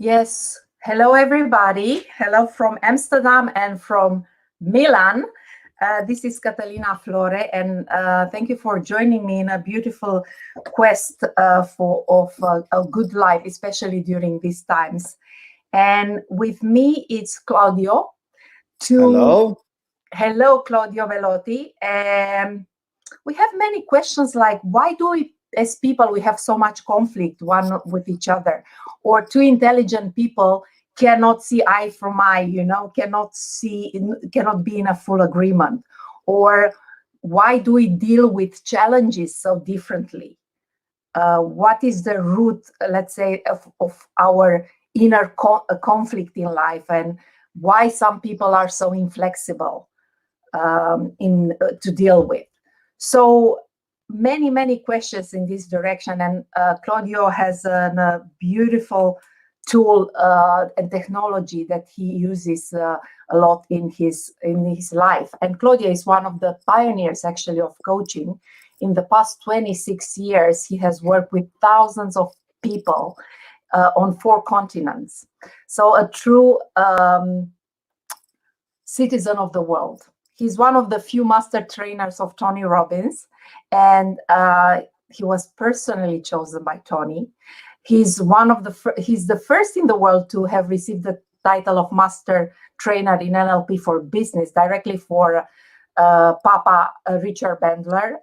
Yes. Hello, everybody. Hello from Amsterdam and from Milan. This is Catalina Flore, and thank you for joining me in a beautiful quest of a good life, especially during these times. And with me, it's Claudio. To Hello. Hello, Claudio Belotti. We have many questions like why do we, as people, we have so much conflict one with each other, or two intelligent people cannot see eye from eye, cannot be in a full agreement, or why do we deal with challenges so differently? What is the root, let's say, of our inner conflict in life, and why some people are so inflexible in to deal with? So many questions in this direction, and Claudio has a beautiful tool and technology that he uses a lot in his life. And Claudio is one of the pioneers, actually, of coaching. In the past 26 years, he has worked with thousands of people on 4 continents. So a true citizen of the world. He's one of the few master trainers of Tony Robbins, and he was personally chosen by Tony. He's he's the first in the world to have received the title of master trainer in NLP for business directly for Papa Richard Bandler.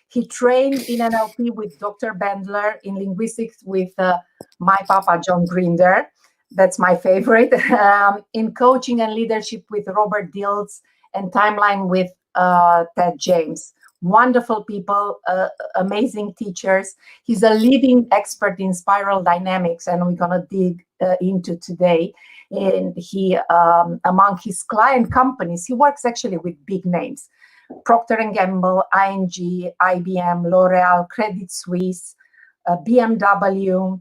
He trained in NLP with Dr. Bandler, in linguistics with my Papa John Grinder. That's my favorite. In coaching and leadership with Robert Dilts, and timeline with Ted James. Wonderful people, amazing teachers. He's a leading expert in Spiral Dynamics, and we're going to dig into today. And he, among his client companies, he works actually with big names: Procter & Gamble, ING, IBM, L'Oreal, Credit Suisse, BMW,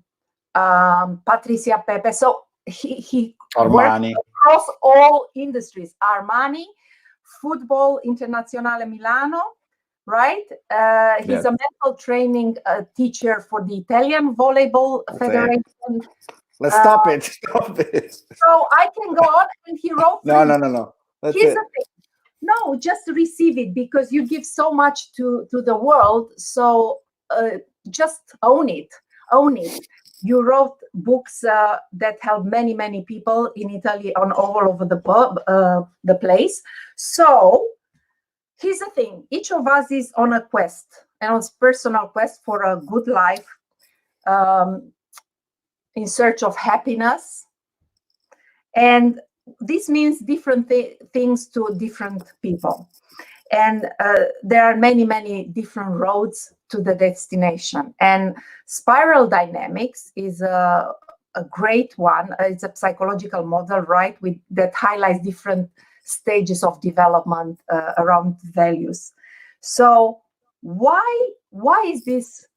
Patricia Pepe. So he works across all industries. Armani, Football Internazionale Milano, right? He's a mental training teacher for the Italian Volleyball Federation. Let's stop it. Stop it. So I can go on, and he wrote. No. That's Here's it. the thing. No, just receive it, because you give so much to the world. So just own it. Own it. You wrote books that help many people in Italy, on all over the place. So here's the thing: each of us is on a quest, and on a personal quest for a good life, in search of happiness, and this means different things to different people. And there are many different roads to the destination. And Spiral Dynamics is a great one. It's a psychological model, right, that highlights different stages of development around values. So why is this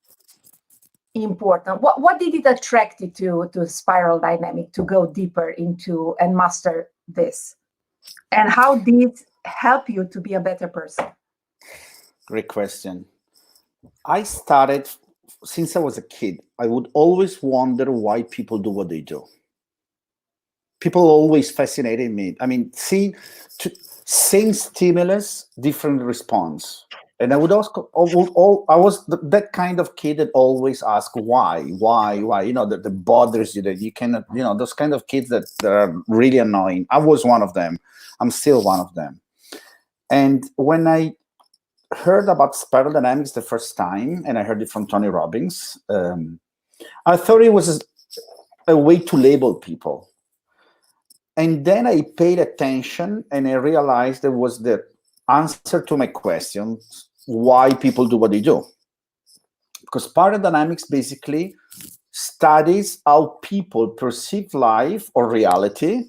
important? What did it attract you to Spiral Dynamic, to go deeper into and master this? And how did it help you to be a better person? Great question. I started since I was a kid. I would always wonder why people do what they do. People always fascinated me. I mean, same stimulus, different response. And I would ask, I was that kind of kid that always ask why, that bothers you, that you cannot, those kind of kids that are really annoying. I was one of them. I'm still one of them. And when I heard about Spiral Dynamics the first time, and I heard it from Tony Robbins, I thought it was a way to label people. And then I paid attention, and I realized there was the answer to my question, why people do what they do. Because Spiral Dynamics basically studies how people perceive life or reality,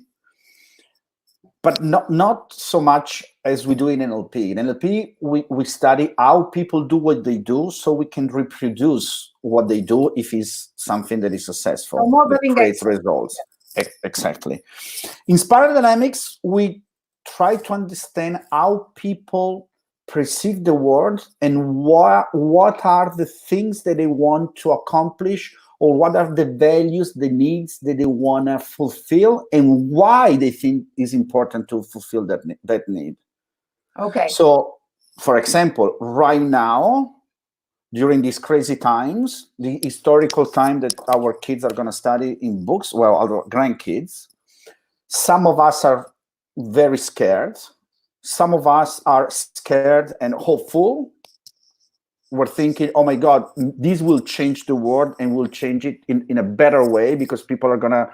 but not so much as we do in NLP. In NLP, we study how people do what they do, so we can reproduce what they do if it's something that is successful, that creates results. Exactly. In Spiral Dynamics, we try to understand how people perceive the world and what are the things that they want to accomplish, or what are the values, the needs that they want to fulfill, and why they think is important to fulfill that need. Okay. So, for example, right now, during these crazy times, the historical time that our kids are going to study in books, well, our grandkids, some of us are very scared. Some of us are scared and hopeful. We're thinking, oh my God, this will change the world and will change it in a better way because people are going to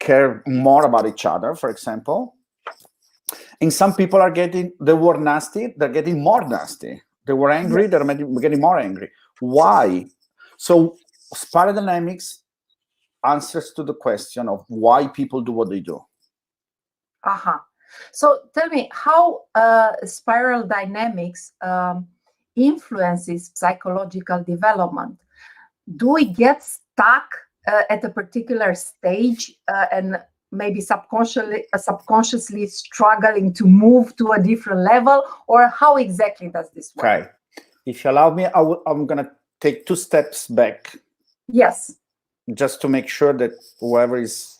care more about each other, for example. And some people are getting, they were nasty, they're getting more nasty. They were angry, they're getting more angry. Why? So Spiral Dynamics answers to the question of why people do what they do. So tell me how Spiral Dynamics influences psychological development. Do we get stuck at a particular stage and maybe subconsciously struggling to move to a different level, or how exactly does this work? Okay. If you allow me, I'm going to take 2 steps back. Yes. Just to make sure that whoever is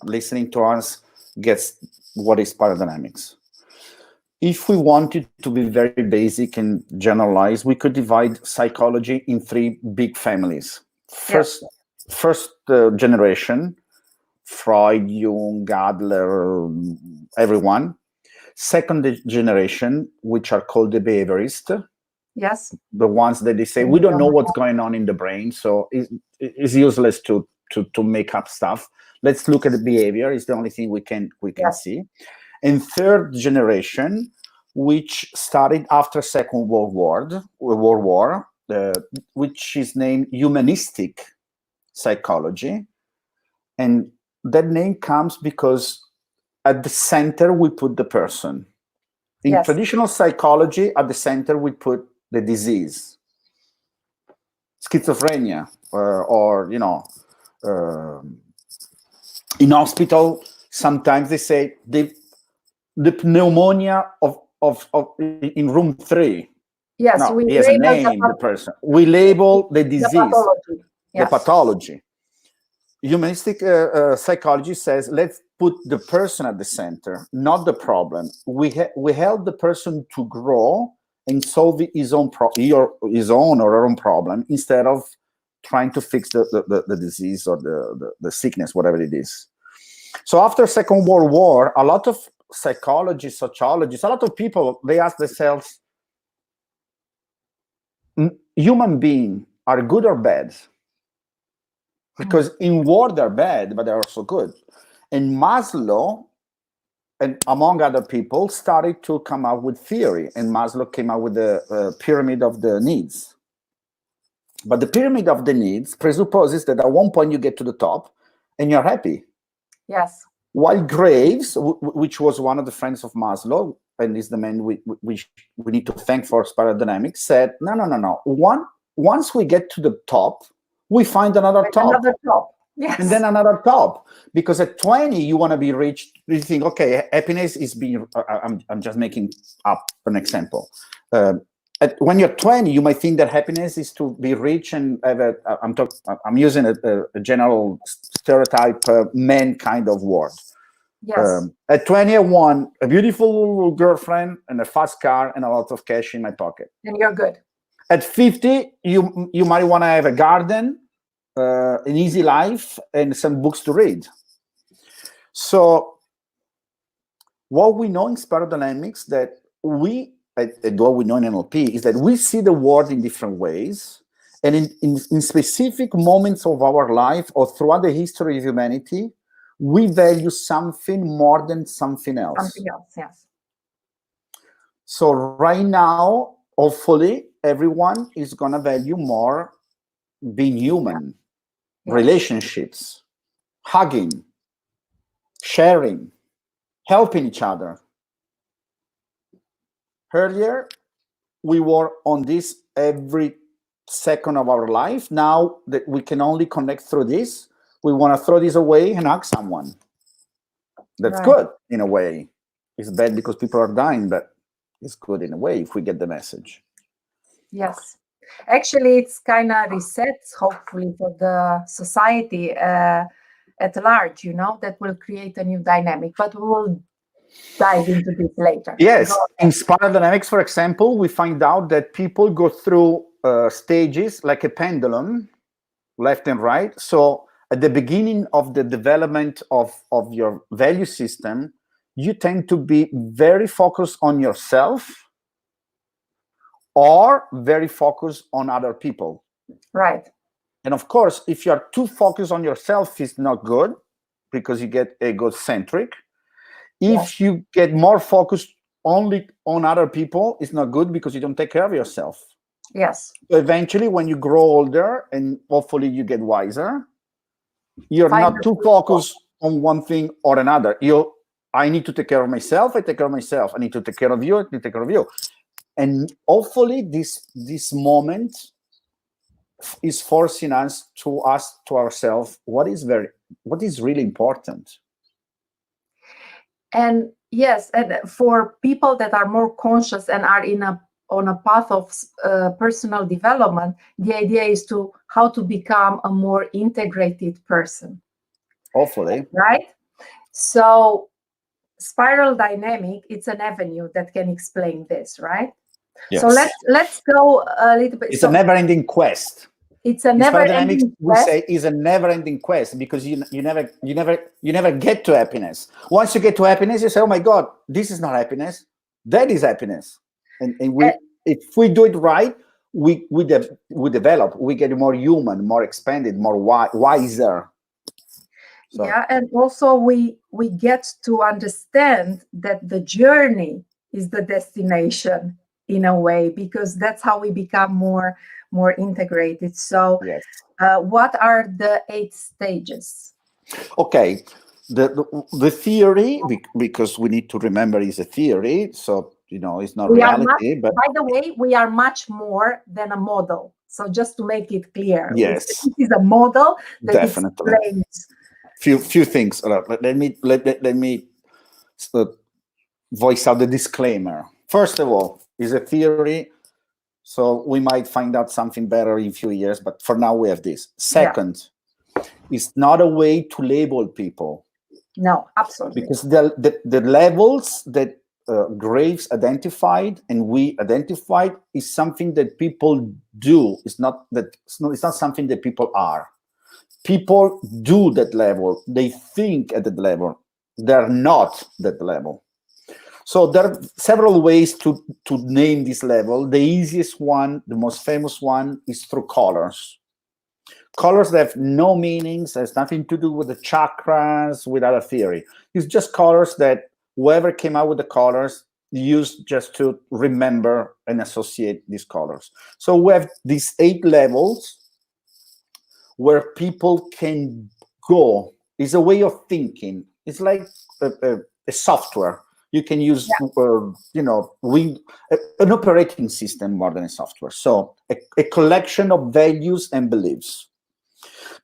listening to us gets what is Spiral Dynamics. If we wanted to be very basic and generalized, we could divide psychology in 3 big families. First generation, Freud, Jung, Adler, everyone. Second generation, which are called the behaviorists. Yes. The ones that they say, we don't know what's going on in the brain, so it's useless to make up stuff. Let's look at the behavior. It's the only thing we can see. And third generation, which started after Second World War, which is named humanistic psychology. And that name comes because at the center we put the person. In traditional psychology, at the center we put the disease, schizophrenia, or in hospital, sometimes they say the pneumonia of in room 3. Yes, no, he has a name, the person. We label the disease, the pathology. Humanistic psychology says, let's put the person at the center, not the problem. We help the person to grow and solve his own or her own problem instead of trying to fix the disease or the sickness, whatever it is. So after Second World War, a lot of psychologists, sociologists, a lot of people, they ask themselves, human beings are good or bad? Because in war they're bad, but they're also good. And Maslow, and among other people, started to come up with theory. And Maslow came up with the pyramid of the needs. But the pyramid of the needs presupposes that at one point you get to the top and you're happy. Yes. While Graves, which was one of the friends of Maslow, and is the man we need to thank for Spiral Dynamics, said, no. Once we get to the top, we find another top. Another top. Yes. And then another top. Because at 20, you want to be rich. You think, okay, happiness is being, I'm just making up an example. When you're 20, you might think that happiness is to be rich and have I'm using a general stereotype man kind of word. Yes. At 20, I want a beautiful girlfriend and a fast car and a lot of cash in my pocket. And you're good. At 50, you might want to have a garden, an easy life, and some books to read. So what we know in Spiral Dynamics and what we know in NLP is that we see the world in different ways. And in specific moments of our life or throughout the history of humanity, we value something more than something else. Something else, yes. So right now, hopefully, everyone is going to value more being human, relationships, hugging, sharing, helping each other. Earlier, we were on this every second of our life. Now that we can only connect through this, we want to throw this away and hug someone. That's good in a way. It's bad because people are dying, but is good in a way if we get the message. Yes. Actually, it's kind of resets, hopefully, for the society at large, that will create a new dynamic. But we will dive into this later. Yes. In Spiral Dynamics, for example, we find out that people go through stages like a pendulum, left and right. So at the beginning of the development of your value system, you tend to be very focused on yourself or very focused on other people. Right. And of course, if you're too focused on yourself, it's not good because you get egocentric. If you get more focused only on other people, it's not good because you don't take care of yourself. Yes. So eventually, when you grow older and hopefully you get wiser, you're not too focused on one thing or another. I need to take care of myself. I take care of myself. I need to take care of you. I need to take care of you. And hopefully this moment is forcing us to ask to ourselves what is really important. And yes, and for people that are more conscious and are on a path of personal development, the idea is how to become a more integrated person. Hopefully. Right? So Spiral Dynamic, it's an avenue that can explain this, right? Yes. So let's go a little bit. It's a never-ending quest. It's a never-ending quest. We say is a never-ending quest because you never get to happiness. Once you get to happiness, you say, "Oh my God, this is not happiness. That is happiness." And if we do it right, we develop. We get more human, more expanded, more wiser. So. Yeah, and also we get to understand that the journey is the destination in a way, because that's how we become more integrated. So yes. What are the 8 stages? Okay, the theory, because we need to remember, is a theory, so it's not reality. But by the way, we are much more than a model. So just to make it clear, yes, this is a model that definitely explains few things. Let me voice out the disclaimer. First of all, is a theory, so we might find out something better in a few years, but for now we have this. Second, it's not a way to label people. No, absolutely. Because the levels that Graves identified and we identified is something that people do. It's not something that people are. People do that level. They think at that level. They're not that level. So there are several ways to name this level. The easiest one, the most famous one, is through colors. Colors that have no meanings, has nothing to do with the chakras, with other theory. It's just colors that whoever came out with the colors used just to remember and associate these colors. So we have these 8 levels where people can go. It's a way of thinking. It's like a software. You can use, an operating system more than a software. So a collection of values and beliefs.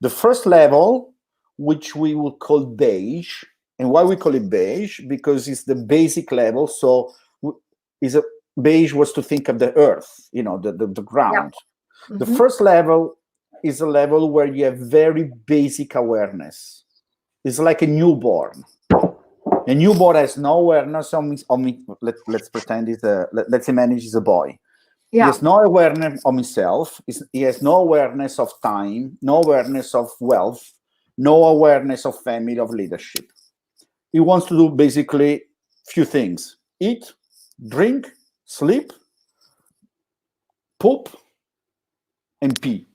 The first level, which we will call beige, and why we call it beige, because it's the basic level. So beige was to think of the earth, the ground. Yeah. The first level is a level where you have very basic awareness. It's like a newborn. A newborn has no awareness let's pretend let's imagine he's a boy. Yeah. He has no awareness of himself. He has no awareness of time, no awareness of wealth, no awareness of family, of leadership. He wants to do basically few things: eat, drink, sleep, poop, and pee.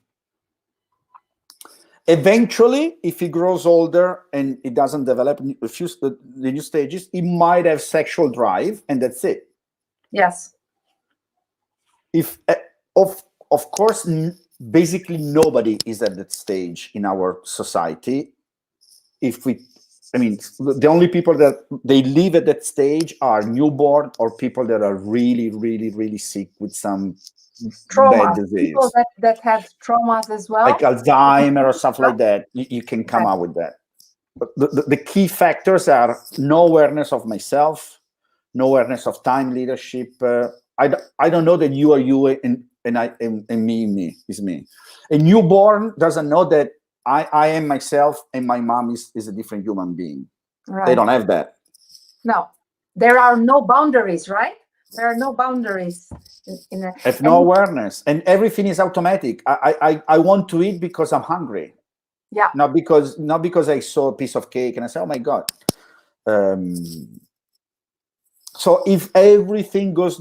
Eventually, if he grows older and he doesn't develop the new stages, he might have sexual drive, and that's it. Yes. If of course, basically nobody is at that stage in our society. The only people that they live at that stage are newborn or people that are really, really, really sick with some bad disease. People that had traumas as well, like Alzheimer or stuff like that. You can come out with that. But the key factors are no awareness of myself, no awareness of time, leadership. I don't know that you are you and me is me. A newborn doesn't know that I am myself and my mom is a different human being. Right. They don't have that. No, there are no boundaries, right? There are no boundaries in a, have no awareness, and everything is automatic. I want to eat because I'm hungry. Yeah. Not because I saw a piece of cake and I said, oh my God. So if everything goes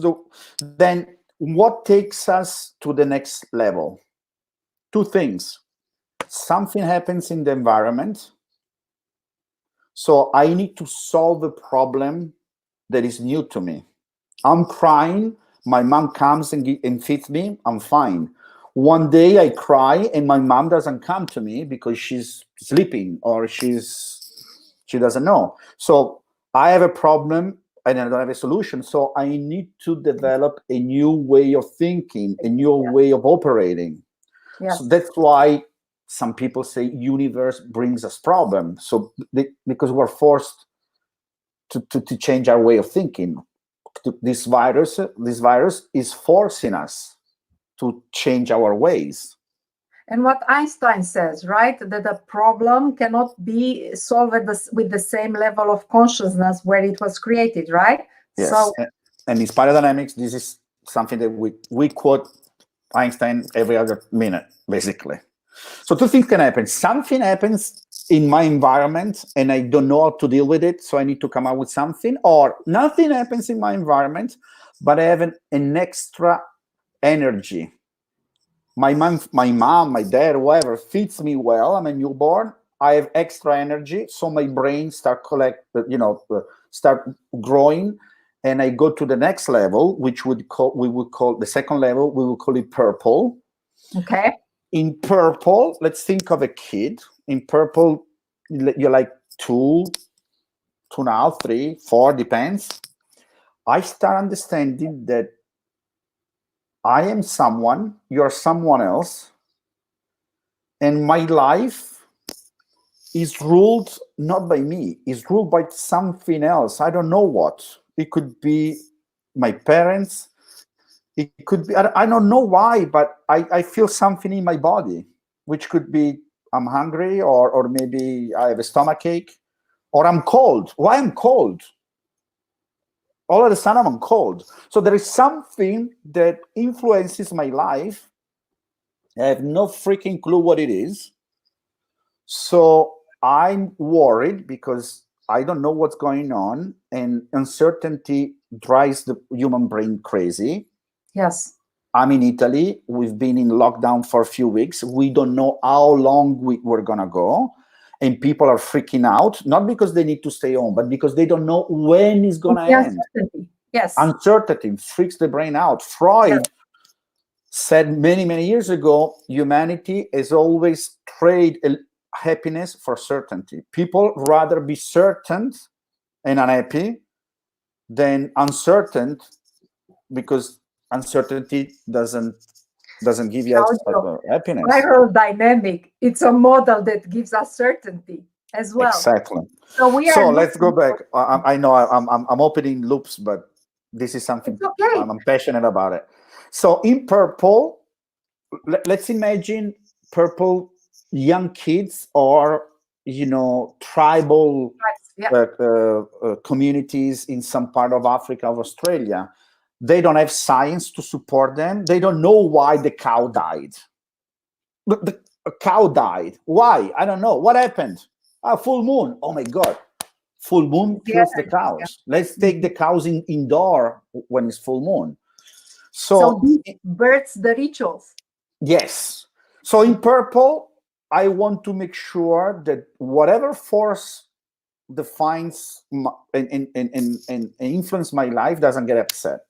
then what takes us to the next level? Two things. Something happens in the environment. So I need to solve a problem that is new to me. I'm crying. My mom comes and feeds me. I'm fine. One day I cry and my mom doesn't come to me because she's sleeping or she doesn't know. So I have a problem and I don't have a solution. So I need to develop a new way of thinking, a new way of operating. Yes. So that's why some people say universe brings us problems. So because we're forced to change our way of thinking. This virus is forcing us to change our ways. And what Einstein says, right, that a problem cannot be solved with the same level of consciousness where it was created, right? Yes. So, and in Spiral Dynamics, this is something that we quote Einstein every other minute, basically. So two things can happen. Something happens in my environment and I don't know how to deal with it, so I need to come up with something, or nothing happens in my environment, but I have an extra energy. My mom, my dad, whoever feeds me well. I'm a newborn. I have extra energy, so my brain start growing, and I go to the next level, which we would call the second level. We will call it purple. Okay. In purple, let's think of a kid. In purple, you're like 2 now, 3, 4, depends. I start understanding that I am someone, you're someone else, and my life is ruled not by me, it's ruled by something else. I don't know what. It could be my parents. It could be, I don't know why, but I feel something in my body, which could be I'm hungry, or maybe I have a stomachache, or I'm cold. Why I'm cold? All of a sudden I'm cold. So there is something that influences my life. I have no freaking clue what it is. So I'm worried because I don't know what's going on, and uncertainty drives the human brain crazy. Yes. I'm in Italy. We've been in lockdown for a few weeks. We don't know how long we're going to go. And people are freaking out, not because they need to stay home, but because they don't know when it's going to end. Uncertainty. Yes. Uncertainty freaks the brain out. Freud said many, many years ago, humanity has always traded happiness for certainty. People rather be certain and unhappy than uncertain, because uncertainty doesn't give you happiness. Spiral dynamic, it's a model that gives us certainty as well. Exactly. So let's go back. I know I'm opening loops, but this is something I'm passionate about it. So in purple, let's imagine purple young kids, or tribal communities in some part of Africa or Australia. They don't have science to support them. They don't know why the cow died. The cow died. Why? I don't know. What happened? Full moon. Oh my God. Full moon kills the cows. Yeah. Let's take the cows indoor when it's full moon. So birds the rituals. Yes. So in purple, I want to make sure that whatever force defines and influence my life doesn't get upset.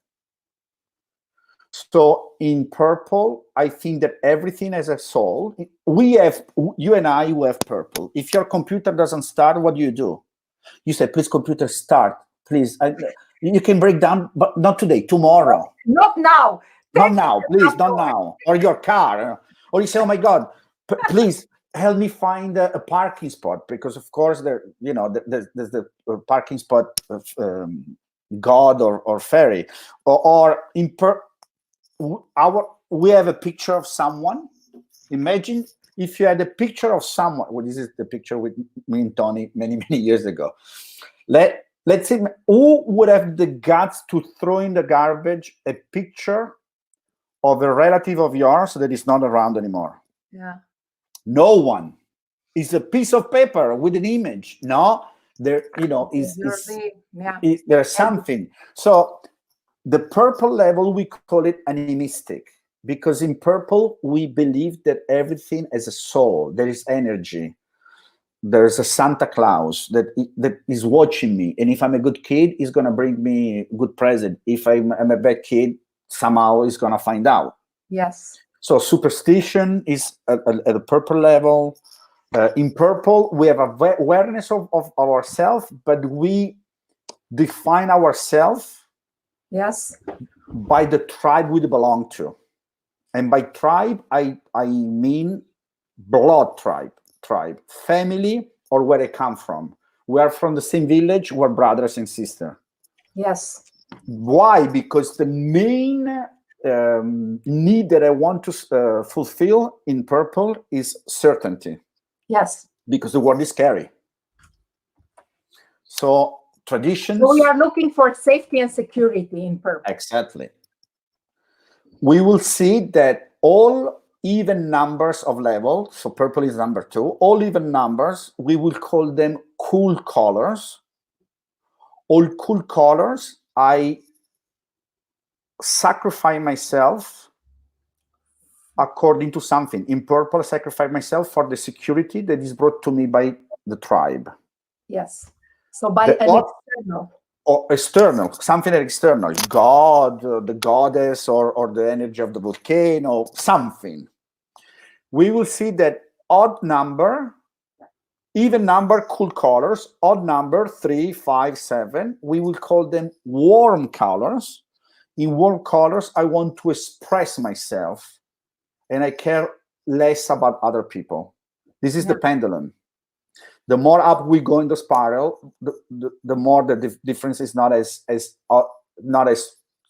So in purple, I think that everything has a soul. You and I, who have purple. If your computer doesn't start, what do? You say, please, computer, start. Please. You can break down, but not today, tomorrow. Not now. Not now, please, not now. Or your car. Or you say, oh my God, please help me find a parking spot, because of course there's the parking spot god or fairy, or we have a picture of someone. Imagine if you had a picture of someone. Well, this is the picture with me and Tony many years ago. Let's say, who would have the guts to throw in the garbage a picture of a relative of yours that is not around anymore? Yeah. No one. It's a piece of paper with an image. No, there, there's something. So the purple level, we call it animistic, because in purple we believe that everything has a soul. There is energy. There's a Santa Claus that is watching me, and if I'm a good kid, he's gonna bring me a good present. If I'm a bad kid, somehow he's gonna find out. Yes. So superstition is at the purple level. In purple, we have awareness of ourselves, but we define ourselves, yes, by the tribe we belong to. And by tribe, I mean blood tribe, family, or where I come from. We are from the same village, we're brothers and sisters. Yes. Why? Because the main need that I want to fulfill in purple is certainty. Yes. Because the world is scary. So traditions. So we are looking for safety and security in purple. Exactly. We will see that all even numbers of level, so purple is number 2, all even numbers, we will call them cool colors. All cool colors, I sacrifice myself according to something. In purple, I sacrifice myself for the security that is brought to me by the tribe. Yes. So by an external. Or external, something external, God, the goddess, or the energy of the volcano, something. We will see that odd number, even number, cool colors, odd number, 3, 5, 7, we will call them warm colors. In warm colors, I want to express myself, and I care less about other people. This is the pendulum. The more up we go in the spiral, the more the difference is not as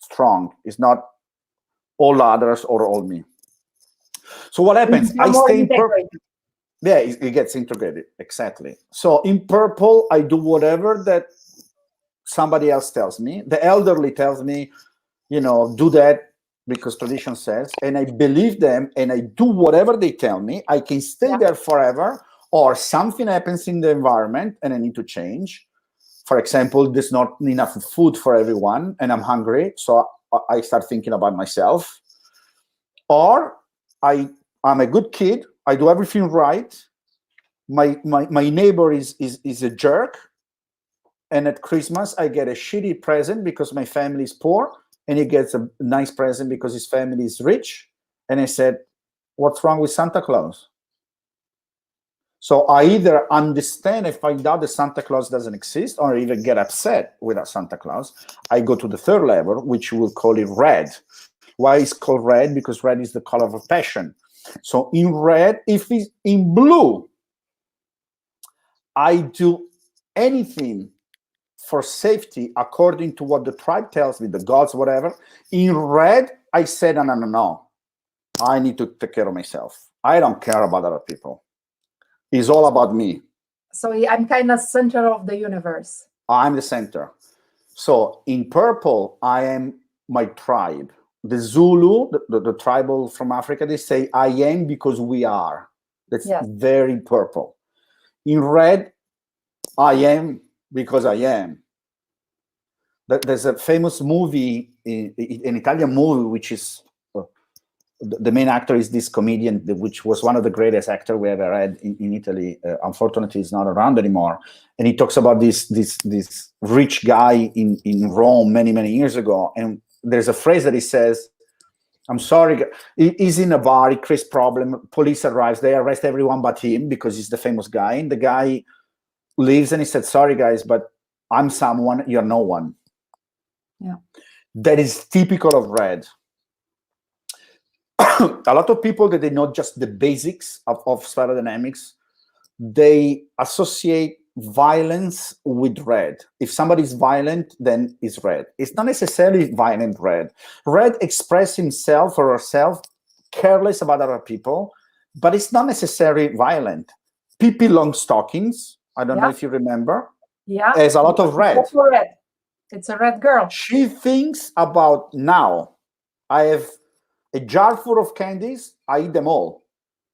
strong. It's not all others or all me. So what happens? I stay in purple. Yeah, it gets integrated. Exactly. So in purple, I do whatever that somebody else tells me. The elderly tells me, do that because tradition says, and I believe them, and I do whatever they tell me. I can stay there forever. Or something happens in the environment and I need to change. For example, there's not enough food for everyone and I'm hungry, so I start thinking about myself. Or I'm a good kid, I do everything right. My neighbor is a jerk, and at Christmas I get a shitty present because my family is poor, and he gets a nice present because his family is rich. And I said, what's wrong with Santa Claus? So I either understand and find out that Santa Claus doesn't exist, or even get upset with Santa Claus. I go to the third level, which we'll call it red. Why is it called red? Because red is the color of passion. So in red, if it's in blue, I do anything for safety according to what the tribe tells me, the gods, whatever. In red, I said, no. I need to take care of myself. I don't care about other people. It's all about me. So I'm kind of center of the universe. I'm the center. So in purple, I am my tribe. The Zulu, the tribal from Africa, they say, I am because we are. That's very purple. In red, I am because I am. There's a famous movie, an Italian movie, which is the main actor is this comedian, which was one of the greatest actors we ever had in Italy. Unfortunately, he's not around anymore. And he talks about this rich guy in Rome many years ago. And there's a phrase that he says, I'm sorry, he's in a bar, he creates problem, police arrives, they arrest everyone but him because he's the famous guy. And the guy leaves and he said, sorry guys, but I'm someone, you're no one. Yeah. That is typical of red. A lot of people that they know just the basics of spiral dynamics, they associate violence with red. If somebody's violent, then it's red. It's not necessarily violent red. Red expresses himself or herself careless about other people, but it's not necessarily violent. Pippi Longstockings, I don't know if you remember, has a lot of red. It's a red girl. She thinks about, now I have a jar full of candies, I eat them all.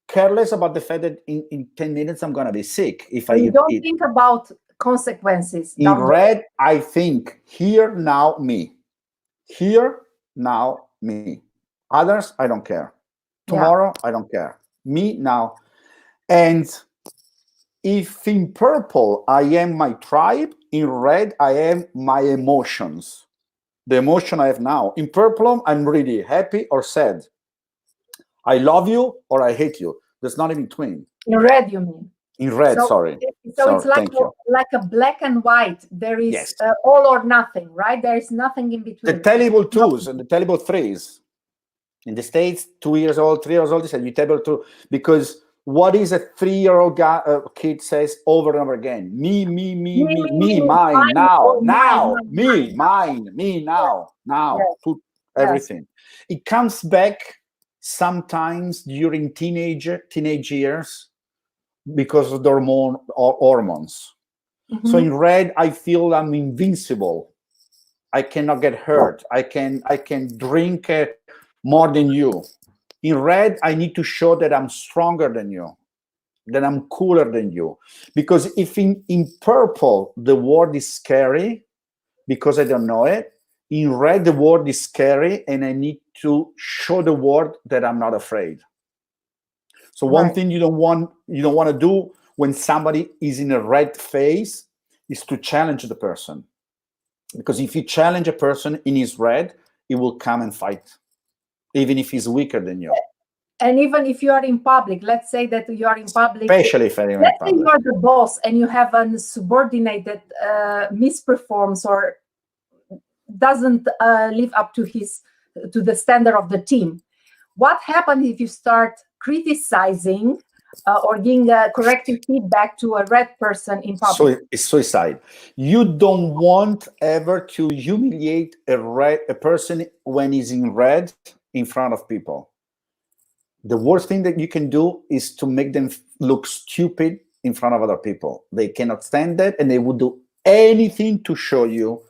Careless about the fact that in 10 minutes I'm going to be sick if I eat. You don't think about consequences. In red, I think, here, now, me. Here, now, me. Others, I don't care. Tomorrow, I don't care. Me, now. And if in purple, I am my tribe, in red, I am my emotions. The emotion I have now. In purple, I'm really happy or sad. I love you or I hate you. There's not in between. In red, you mean? In red, sorry. So it's like a black and white. There is all or nothing, right? There is nothing in between. The terrible twos and the terrible threes. In the States, 2 years old, 3 years old, they say you terrible two. Because what is a 3-year-old kid says over and over again? Me, mine, now, me, mine, me, now, to everything. It comes back sometimes during teenage years because of the hormones. Mm-hmm. So in red, I feel I'm invincible. I cannot get hurt. I can drink more than you. In red, I need to show that I'm stronger than you, that I'm cooler than you. Because if in purple, the word is scary because I don't know it, in red, the word is scary and I need to show the world that I'm not afraid. So one thing you don't want to do when somebody is in a red phase is to challenge the person. Because if you challenge a person in his red, he will come and fight, even if he's weaker than you. And even if you are in public, let's say that you are in public. Especially if you're in public. Let's say you are the boss and you have a subordinate that misperforms or doesn't live up to the standard of the team. What happens if you start criticizing or giving corrective feedback to a red person in public? So it's suicide. You don't want ever to humiliate a person when he's in red in front of people. The worst thing that you can do is to make them look stupid in front of other people. They cannot stand that, and they would do anything to show you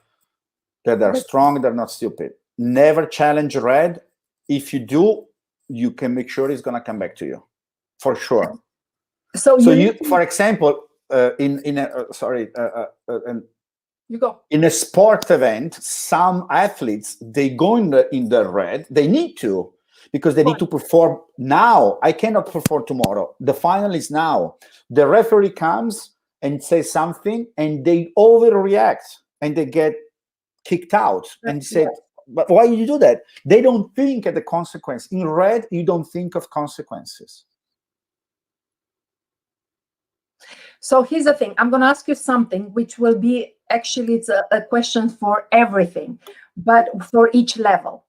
that they're strong, they're not stupid. Never challenge red. If you do, you can make sure it's going to come back to you, for sure. So you, for example, in a sport event, some athletes, they go in the red. They need to, because they need to perform now. I cannot perform tomorrow. The final is now. The referee comes and says something, and they overreact, and they get kicked out and say, but why you do that? They don't think of the consequence. In red, you don't think of consequences. So here's the thing. I'm going to ask you something, which will be, actually, it's a question for everything, but for each level.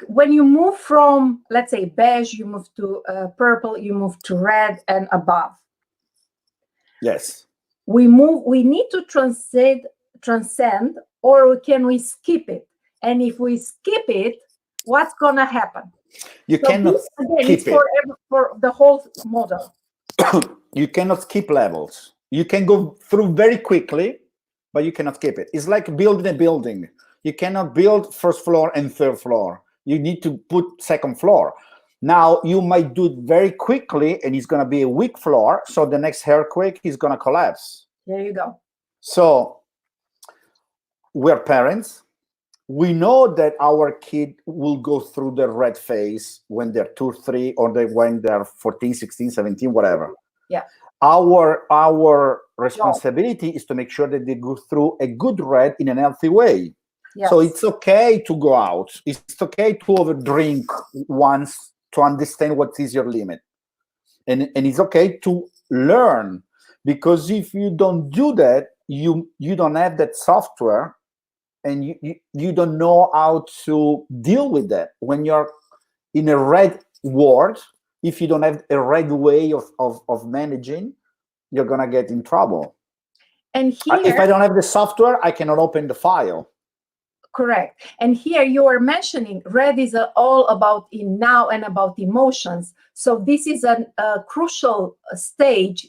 When you move from, let's say, beige, you move to purple, you move to red and above. Yes. We need to transcend, or can we skip it? And if we skip it, what's gonna happen? You cannot skip it. For the whole model. You cannot skip levels. You can go through very quickly, but you cannot skip it. It's like building a building. You cannot build first floor and third floor. You need to put second floor. Now, you might do it very quickly, and it's going to be a weak floor, so the next earthquake is going to collapse. There you go. So, we're parents. We know that our kid will go through the red phase when they're 2, 3, or when they're 14, 16, 17, whatever. Yeah. Our responsibility is to make sure that they go through a good red in an healthy way. Yes. So it's okay to go out. It's okay to overdrink once to understand what is your limit. And it's okay to learn, because if you don't do that, you don't have that software, and you don't know how to deal with that. When you're in a red world, if you don't have a red way of managing, you're going to get in trouble. And here, if I don't have the software, I cannot open the file. Correct. And here you are mentioning red is all about in now and about emotions. So this is a crucial stage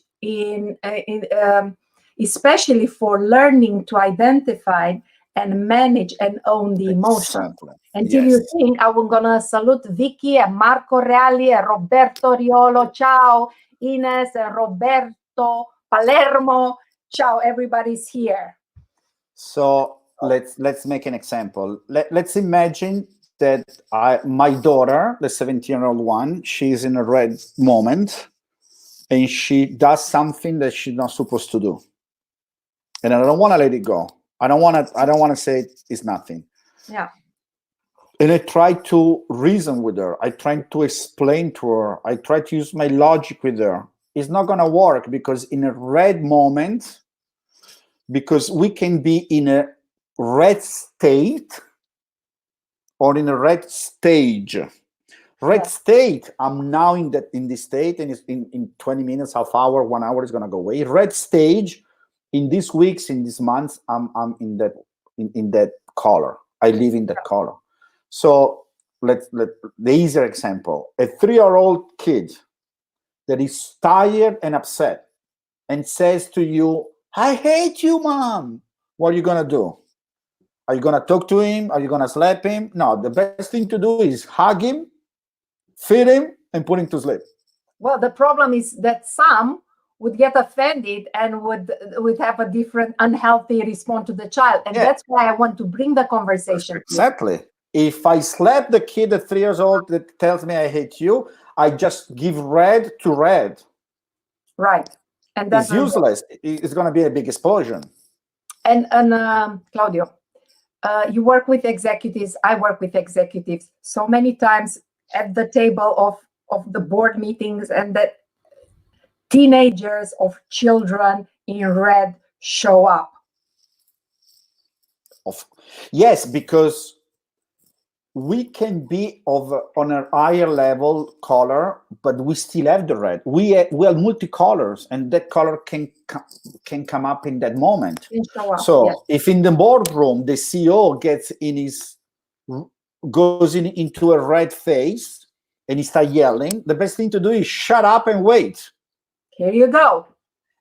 especially for learning to identify and manage and own the emotion. Exactly. Until you think, I'm going to salute Vicky and Marco Reali and Roberto Riolo. Ciao, Ines and Roberto Palermo. Ciao, everybody's here. So let's make an example. Let's imagine that my daughter, the 17-year-old one, she's in a red moment and she does something that she's not supposed to do. And I don't want to let it go. I don't want to say it's nothing. Yeah. And I try to reason with her. I try to explain to her. I try to use my logic with her. It's not going to work because in a red moment, because we can be in a red state or in a red stage. Red state, I'm now in this state, and it's in 20 minutes, half hour, 1 hour is gonna go away. Red stage, in these weeks, in these months, I'm in that color. I live in that color. So the easier example, a 3-year-old kid that is tired and upset and says to you, I hate you, Mom. What are you going to do? Are you going to talk to him? Are you going to slap him? No, the best thing to do is hug him, feed him, and put him to sleep. Well, the problem is that some would get offended and would have a different unhealthy response to the child. And that's why I want to bring the conversation. Exactly. If I slap the kid at 3 years old that tells me I hate you, I just give red to red. Right. And that's useless. It's going to be a big explosion. And Claudio, you work with executives. I work with executives so many times at the table of the board meetings, and that teenagers of children in red show up. Yes, because we can be on a higher level color, but we still have the red. We are multicolors, and that color can come up in that moment. So if in the boardroom the CEO goes into a red phase and he starts yelling, the best thing to do is shut up and wait. Here you go.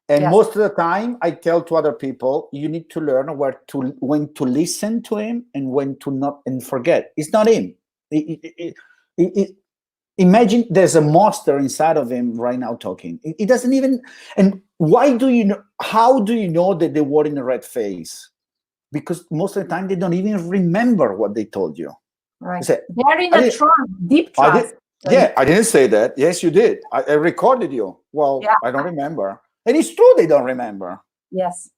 And most of the time, I tell to other people, you need to learn when to listen to him and when to not and forget. It's not him. Imagine there's a monster inside of him right now talking. It doesn't even. And why do you know? How do you know that they were in a red phase? Because most of the time they don't even remember what they told you. Right. They're in a trance, deep trance. I didn't say that. Yes, you did. I recorded you. Well, I don't remember. And it's true they don't remember. Yes.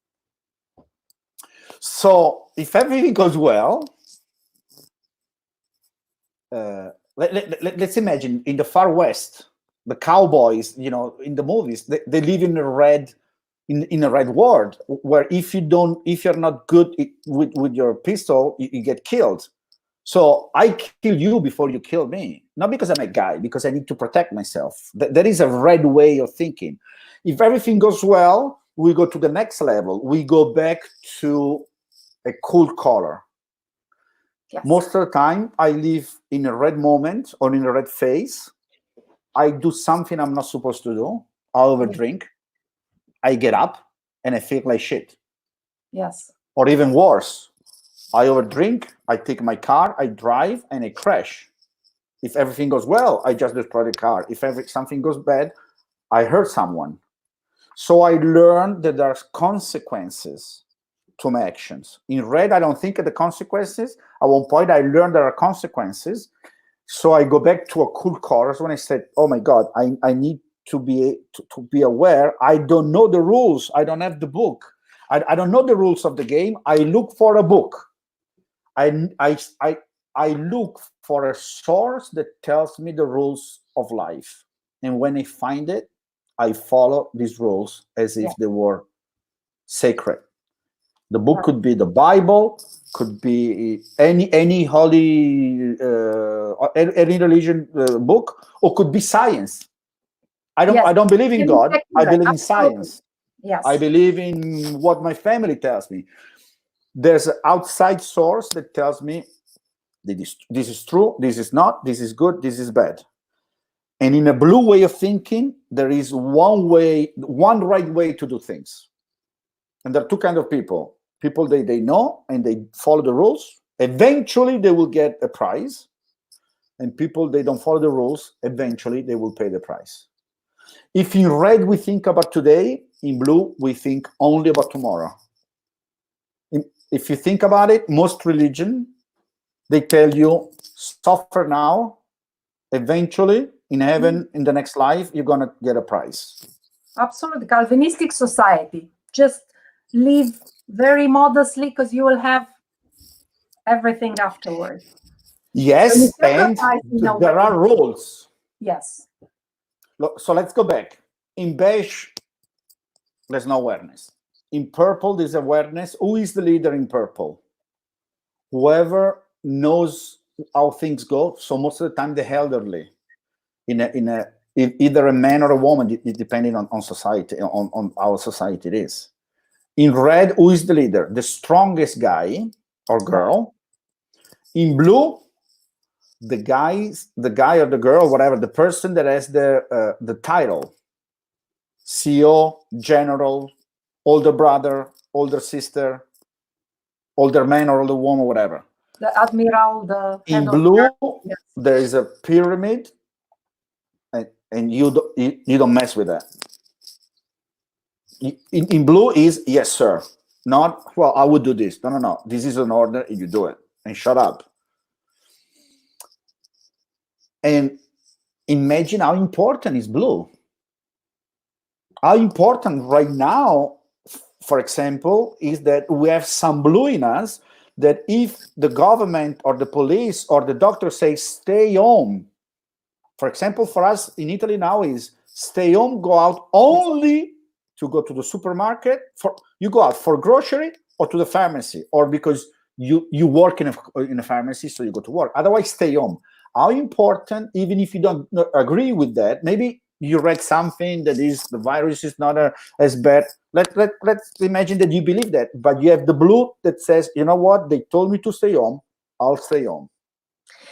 So if everything goes well, let's imagine in the Far West, the cowboys, in the movies, they live in a red world where if you're not good with your pistol, you get killed. So I kill you before you kill me, not because I'm a guy, because I need to protect myself. There is a red way of thinking. If everything goes well, we go to the next level. We go back to a cool color. Yes. Most of the time, I live in a red moment or in a red phase. I do something I'm not supposed to do. I overdrink. I get up and I feel like shit. Yes. Or even worse, I overdrink, I take my car, I drive, and I crash. If everything goes well, I just destroy the car. If something goes bad, I hurt someone. So I learned that there are consequences to my actions. In red, I don't think of the consequences. At one point, I learned there are consequences. So I go back to a cool color when I said, oh my God, I need to be aware. I don't know the rules. I don't have the book. I don't know the rules of the game. I look for a book. I look for a source that tells me the rules of life. And when I find it, I follow these rules as if they were sacred. The book could be the Bible, could be any holy, any religion book, or could be science. I don't believe in God. I believe in science. Yes. I believe in what my family tells me. There's an outside source that tells me this is true, this is not, this is good, this is bad. And in a blue way of thinking, there is one right way to do things. And there are two kinds of people. People they know and they follow the rules. Eventually, they will get a prize. And people, they don't follow the rules. Eventually, they will pay the price. If in red, we think about today, in blue, we think only about tomorrow. If you think about it, most religion, they tell you, suffer now. Eventually, in heaven, in the next life, you're going to get a prize. Absolutely. Calvinistic society. Just live very modestly because you will have everything afterwards. Yes, and there are rules. Yes. So let's go back. In beige, there's no awareness. In purple, there's awareness. Who is the leader in purple? Whoever knows how things go. So most of the time, the elderly, either a man or a woman, depending on society, on our society it is. In red, who is the leader? The strongest guy or girl. In blue, the guy or the girl, whatever, the person that has the title, CEO, general, older brother, older sister, older man or older woman, whatever. The admiral, the in blue, yes. There is a pyramid, and you don't mess with that. In blue is yes, sir. Not, well, I would do this. No. This is an order, and you do it. And shut up. And imagine how important is blue. How important right now, for example, is that we have some blue in us, that if the government or the police or the doctor says stay home, for example, for us in Italy now is stay home, go out only to go to the supermarket, you go out for grocery or to the pharmacy, or because you work in a pharmacy, so you go to work. Otherwise, stay home. How important, even if you don't agree with that, maybe you read something that is the virus is not as bad. Let's imagine that you believe that, but you have the blue that says, you know what, they told me to stay home, I'll stay home.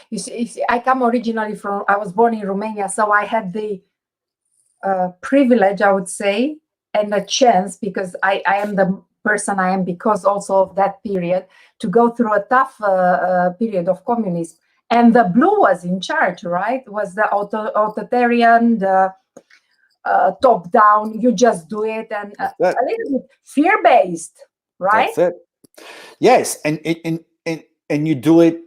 You see, I come originally I was born in Romania, so I had the privilege, I would say, and a chance, because I am the person I am because also of that period, to go through a tough period of communism. And the blue was in charge, right? It was the authoritarian, the top down, you just do it, and a little bit fear-based, right? That's it. Yes, and you do it.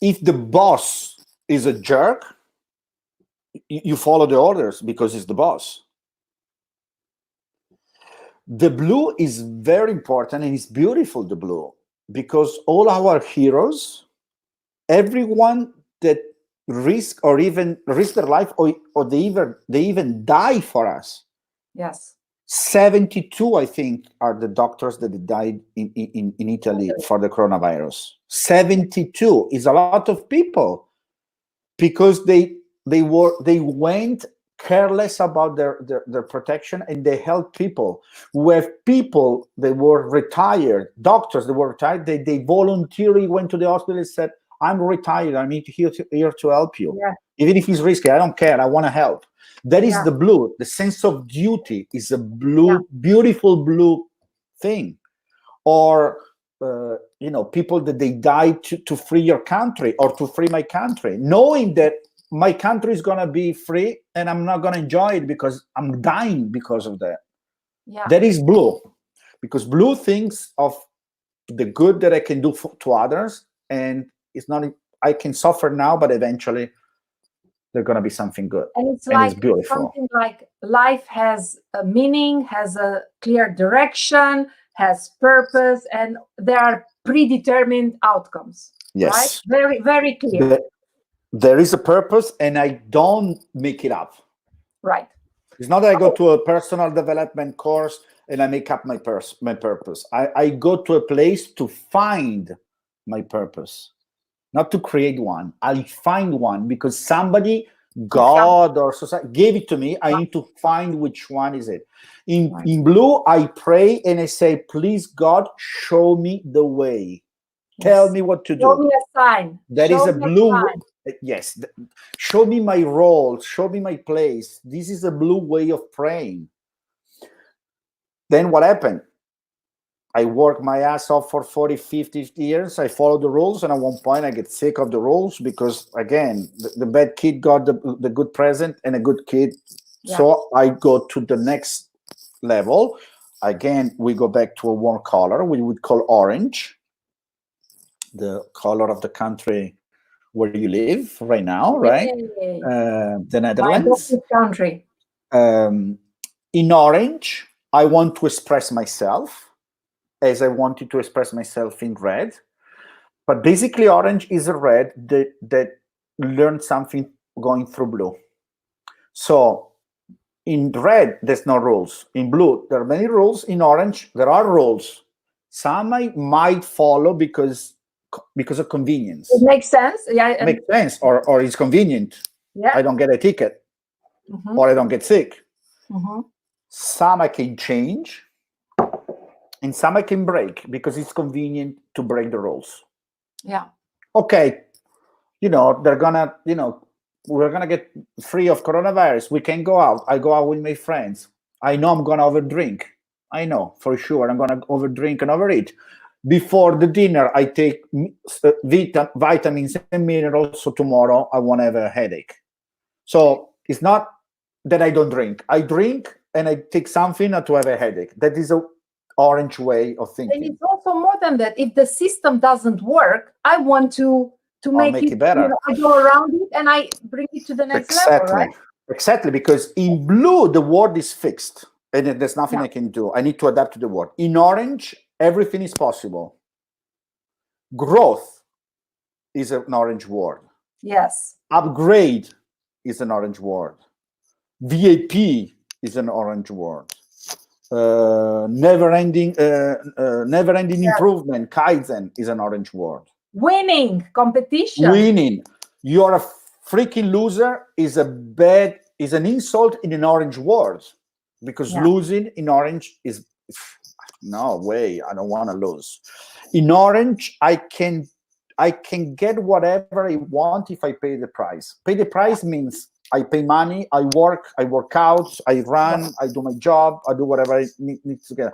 If the boss is a jerk, you follow the orders because he's the boss. The blue is very important, and it's beautiful, the blue, because all our heroes, everyone that risk their life, or they even die for us. Yes. 72, I think, are the doctors that died in Italy for the coronavirus. 72 is a lot of people, because they went careless about their protection, and they helped people. We have people that were retired, doctors that were retired, they voluntarily went to the hospital and said, I'm retired, I'm here to help you. Yeah. Even if it's risky, I don't care, I want to help. That is the blue. The sense of duty is a blue, beautiful blue thing. Or people that they died to free your country, or to free my country, knowing that my country is going to be free and I'm not going to enjoy it because I'm dying because of that. Yeah. That is blue, because blue thinks of the good that I can do to others, and it's not, I can suffer now, but eventually there's going to be something good. And it's it's beautiful. Something like life has a meaning, has a clear direction, has purpose, and there are predetermined outcomes. Yes. Right? Very, very clear. There is a purpose, and I don't make it up. Right. It's not that I go to a personal development course and I make up my purpose. I go to a place to find my purpose, not to create one. I find one because somebody God or society gave it to me. I need to find which one is it. In blue, I pray and I say, please, God, show me the way. Tell me what to do. Show me a sign. That is a blue. Yes. Show me my role. Show me my place. This is a blue way of praying. Then what happened? I worked my ass off for 40, 50 years. I followed the rules. And at one point, I get sick of the rules because, again, the bad kid got the good present and a good kid. Yeah. So I go to the next level. Again, we go back to a warm color we would call orange, the color of the country where you live right now, right? The Netherlands. Country. In orange, I want to express myself as I wanted to express myself in red. But basically, orange is a red that learned something going through blue. So in red, there's no rules. In blue, there are many rules. In orange, there are rules. Some I might follow because of convenience. It makes sense. Yeah, it makes sense, or it's convenient. Yeah. I don't get a ticket, or I don't get sick. Some I can change, and some I can break because it's convenient to break the rules. Yeah. Okay. They're gonna, we're gonna get free of coronavirus. We can go out. I go out with my friends. I know I'm gonna overdrink. I know for sure I'm gonna overdrink and overeat. Before the dinner, I take vitamins and minerals. So tomorrow I won't have a headache. So it's not that I don't drink. I drink and I take something to have a headache. That is a orange way of thinking. And it's also more than that. If the system doesn't work, I want to make it better. I go around it and I bring it to the next level, right? Exactly, because in blue, the word is fixed and there's nothing I can do. I need to adapt to the word. In orange, everything is possible. Growth is an orange word. Yes. Upgrade is an orange word. VAP is an orange word. Never-ending improvement, Kaizen is an orange word. Winning, competition. Winning. You're a freaking loser is an insult in an orange word, because losing in orange is no way. I don't want to lose. In orange, I can get whatever I want if I pay the price. Pay the price means I pay money, I work out, I run, I do my job, I do whatever I need to get.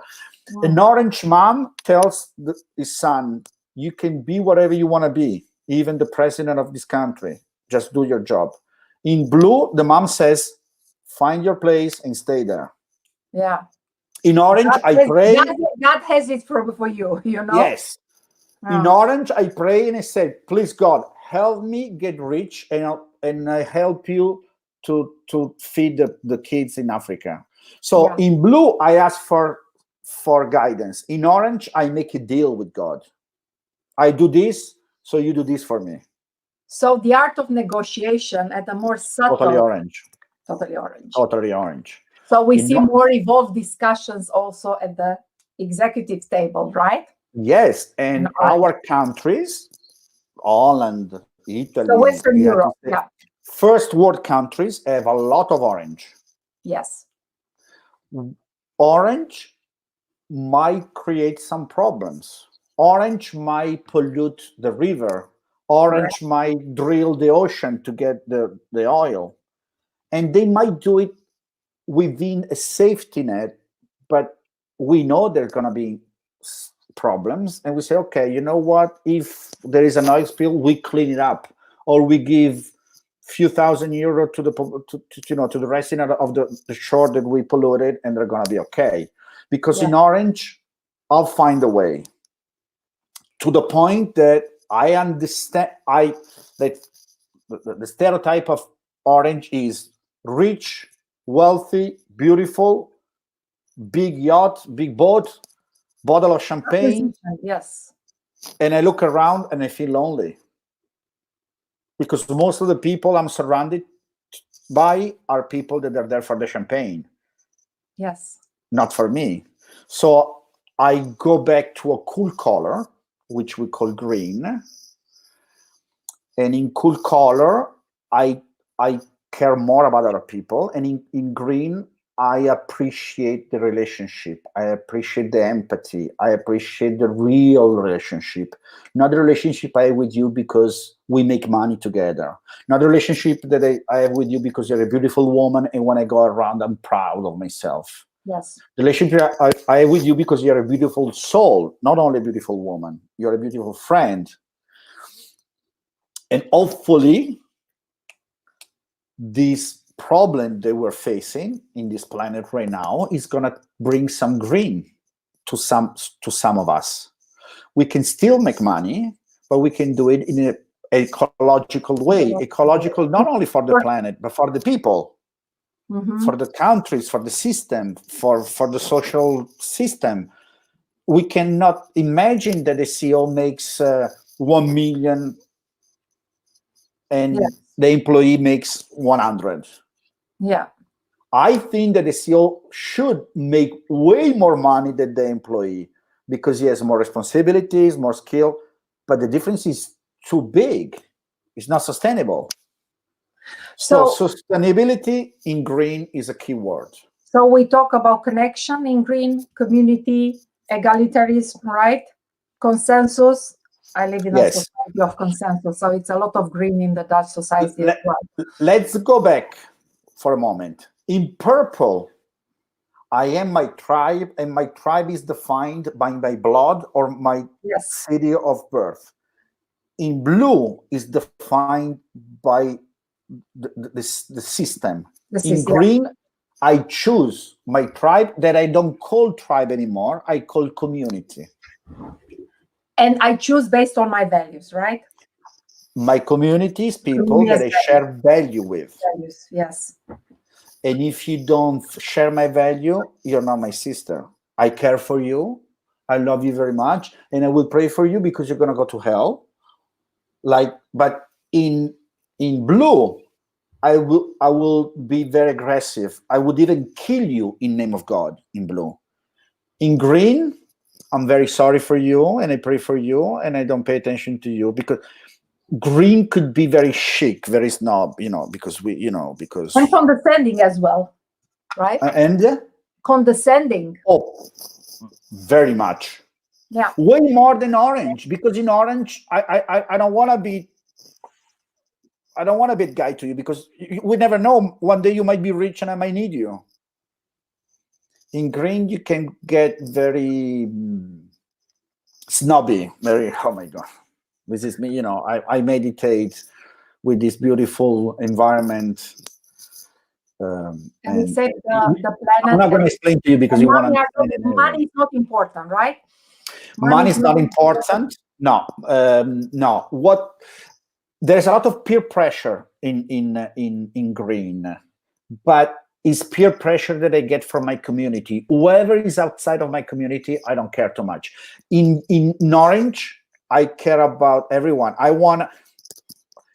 An orange mom tells his son, you can be whatever you want to be, even the president of this country. Just do your job. In blue, the mom says, find your place and stay there. Yeah. In orange, I pray. God has it for you, Yes. In orange, I pray and I say, please, God, help me get rich and I help you to feed the kids in Africa. So in blue, I ask for guidance. In orange, I make a deal with God. I do this, so you do this for me. So the art of negotiation at a more subtle. Totally orange. Totally orange. Totally orange. So we see more evolved discussions also at the executive table, right? Yes, and our countries, Holland, Italy, so Western Europe, first world countries have a lot of orange. Yes. Orange might create some problems. Orange might pollute the river. Orange might drill the ocean to get the oil. And they might do it within a safety net, but we know there's going to be problems. And we say, okay, you know what? If there is an oil spill, we clean it up. Or we give few thousand euro to the resident of the shore that we polluted, and they're going to be okay. Because in orange, I'll find a way. To the point that I understand that the stereotype of orange is rich, wealthy, beautiful, big yacht, big boat, bottle of champagne. Yes. And I look around and I feel lonely. Because most of the people I'm surrounded by are people that are there for the champagne. Yes. Not for me. So I go back to a cool color, which we call green. And in cool color, I care more about other people. And in green, I appreciate the relationship. I appreciate the empathy. I appreciate the real relationship, not the relationship I have with you because we make money together. Not the relationship that I have with you because you're a beautiful woman, and when I go around, I'm proud of myself. Yes. The relationship I have with you because you're a beautiful soul, not only a beautiful woman. You're a beautiful friend. And hopefully, this problem that we're facing in this planet right now is going to bring some green to some of us. We can still make money, but we can do it in an ecological way. Ecological not only for the planet, but for the people, for the countries, for the system, for the social system. We cannot imagine that the CEO makes 1 million and the employee makes 100. Yeah. I think that the CEO should make way more money than the employee because he has more responsibilities, more skill, but the difference is too big. It's not sustainable. So sustainability in green is a key word. So we talk about connection in green, community, egalitarianism, right? Consensus. I live in a society of consensus, so it's a lot of green in the Dutch society as well. Let's go back for a moment. In purple, I am my tribe, and my tribe is defined by my blood or my city of birth. In blue is defined by the system. In green, I choose my tribe that I don't call tribe anymore. I call community. And I choose based on my values, right? My community is people that I share value with. Values, yes. And if you don't share my value, you're not my sister. I care for you. I love you very much. And I will pray for you because you're going to go to hell. But in blue, I will be very aggressive. I would even kill you in name of God in blue. In green, I'm very sorry for you and I pray for you and I don't pay attention to you because green could be very chic, very snob, because and condescending as well, right? And condescending. Oh, very much. Yeah. Way more than orange, because in orange, I don't want to be. I don't want to be a guy to you because we never know. One day you might be rich and I might need you. In green, you can get very snobby. Very, oh my God. This is me, I meditate with this beautiful environment. And we said the planet. I'm not going to explain to you because you want to understand it. Money is not important, right? Money is not important. No, no. There's a lot of peer pressure in green, but it's peer pressure that I get from my community. Whoever is outside of my community, I don't care too much. In orange, I care about everyone.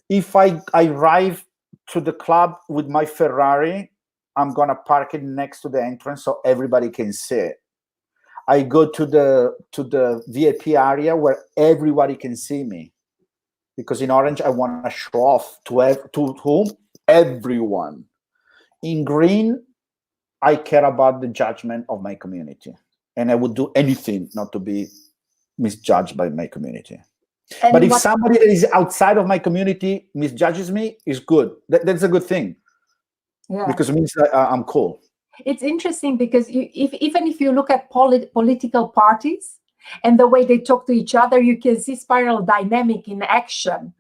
If I arrive to the club with my Ferrari, I'm gonna park it next to the entrance so everybody can see it. I go to the VIP area where everybody can see me, because in orange I want to show off to whom? Everyone. In green, I care about the judgment of my community, and I would do anything not to be misjudged by my community. And but if somebody that is outside of my community misjudges me, is good. That's a good thing. Yeah. Because it means that I'm cool. It's interesting because even if you look at political parties and the way they talk to each other, you can see spiral dynamic in action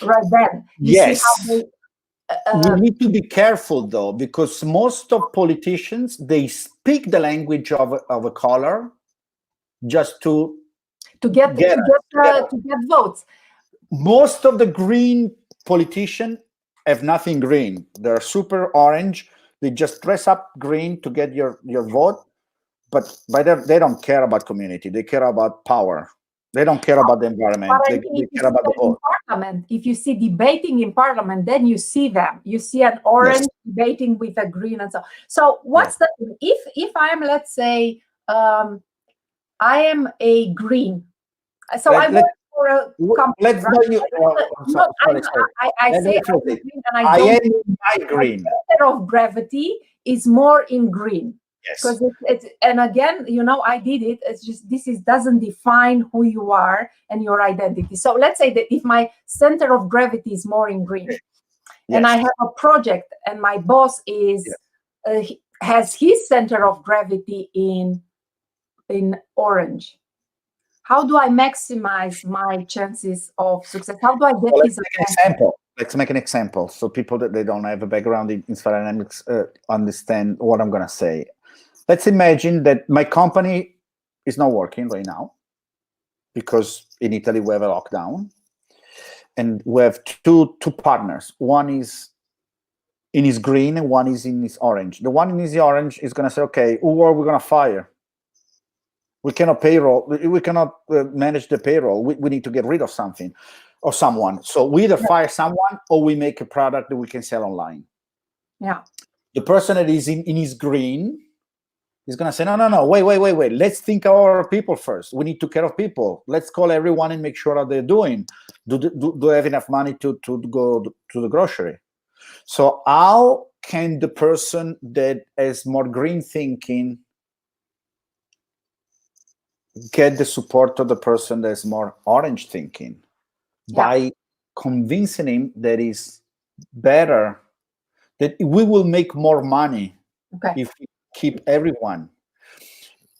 right then. Yes. We need to be careful though, because most of politicians, they speak the language of a color just to get votes. Most of the green politicians have nothing green. They're super orange. They just dress up green to get your vote, but they don't care about community. They care about power. They don't care about the environment. They care about the vote. Parliament, if you see debating in parliament, then you see them. You see an orange debating with a green and so. So what's the if I'm, let's say, I am a green. So I for a company, let's right? know you. No, Sorry. I Let say me I'm phrase it. green, and I don't. am in my green. The center of gravity is more in green. Yes. Because it's and again, I did it. It's just doesn't define who you are and your identity. So let's say that if my center of gravity is more in green, and I have a project, and my boss has his center of gravity in orange. How do I maximize my chances of success? How do I get his attention? Let's make an example, so people that they don't have a background in Spiral Dynamics understand what I'm going to say. Let's imagine that my company is not working right now because in Italy we have a lockdown, and we have two partners. One is in his green and one is in his orange. The one in his orange is going to say, okay, who are we going to fire? We cannot payroll. We cannot manage the payroll. We need to get rid of something or someone. So we either fire someone or we make a product that we can sell online. Yeah. The person that is in his green is going to say, no, wait. Let's think of our people first. We need to take care of people. Let's call everyone and make sure how they're doing. Do they have enough money to go to the grocery? So how can the person that has more green thinking get the support of the person that's more orange thinking? By convincing him that is better, that we will make more money if we keep everyone.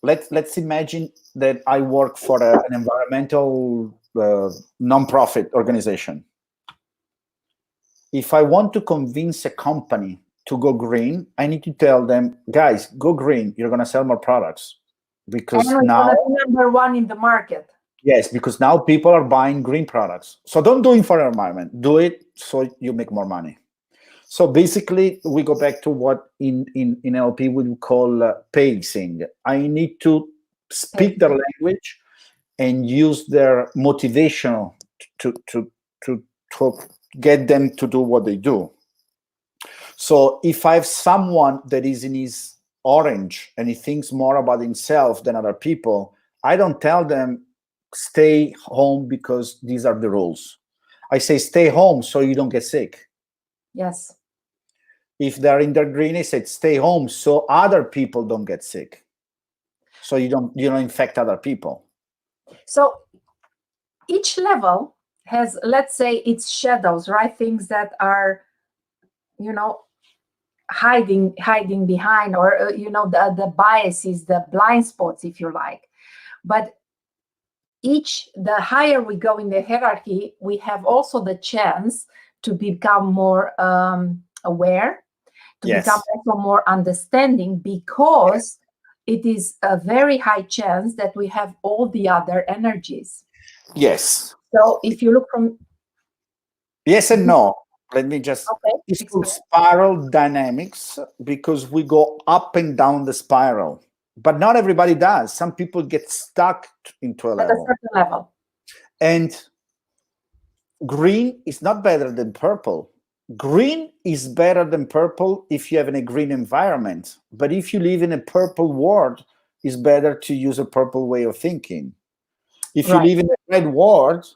Let's imagine that I work for an environmental non-profit organization. If I want to convince a company to go green, I need to tell them, guys, go green. You're going to sell more products. Because now number one in the market. Yes, because now people are buying green products. So don't do it for the environment. Do it so you make more money. So basically, we go back to what in NLP we would call pacing. I need to speak their language and use their motivation to get them to do what they do. So if I have someone that is in his orange and he thinks more about himself than other people, I don't tell them stay home because these are the rules. I say stay home so you don't get sick. Yes. If they're in their green, I said stay home so other people don't get sick. So you don't infect other people. So each level has, let's say, its shadows, right? Things that are, hiding behind, or the biases, the blind spots, if you like. But the higher we go in the hierarchy, we have also the chance to become more aware, to become also more understanding, because it is a very high chance that we have all the other energies. Yes. So if you look from... Yes and no. Let me just... It's called spiral dynamics because we go up and down the spiral. But not everybody does. Some people get stuck into a level. At a certain level. And green is not better than purple. Green is better than purple if you have in a green environment. But if you live in a purple world, it's better to use a purple way of thinking. If you live in a red world,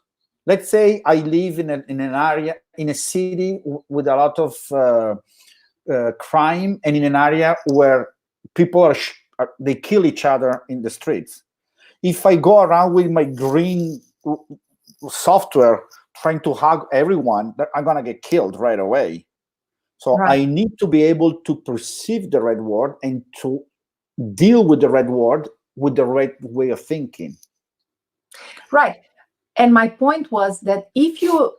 let's say I live in an area, in a city with a lot of crime, and in an area where people they kill each other in the streets. If I go around with my green software trying to hug everyone, I'm going to get killed right away. So I need to be able to perceive the red world and to deal with the red world with the right way of thinking. Right. And my point was that if you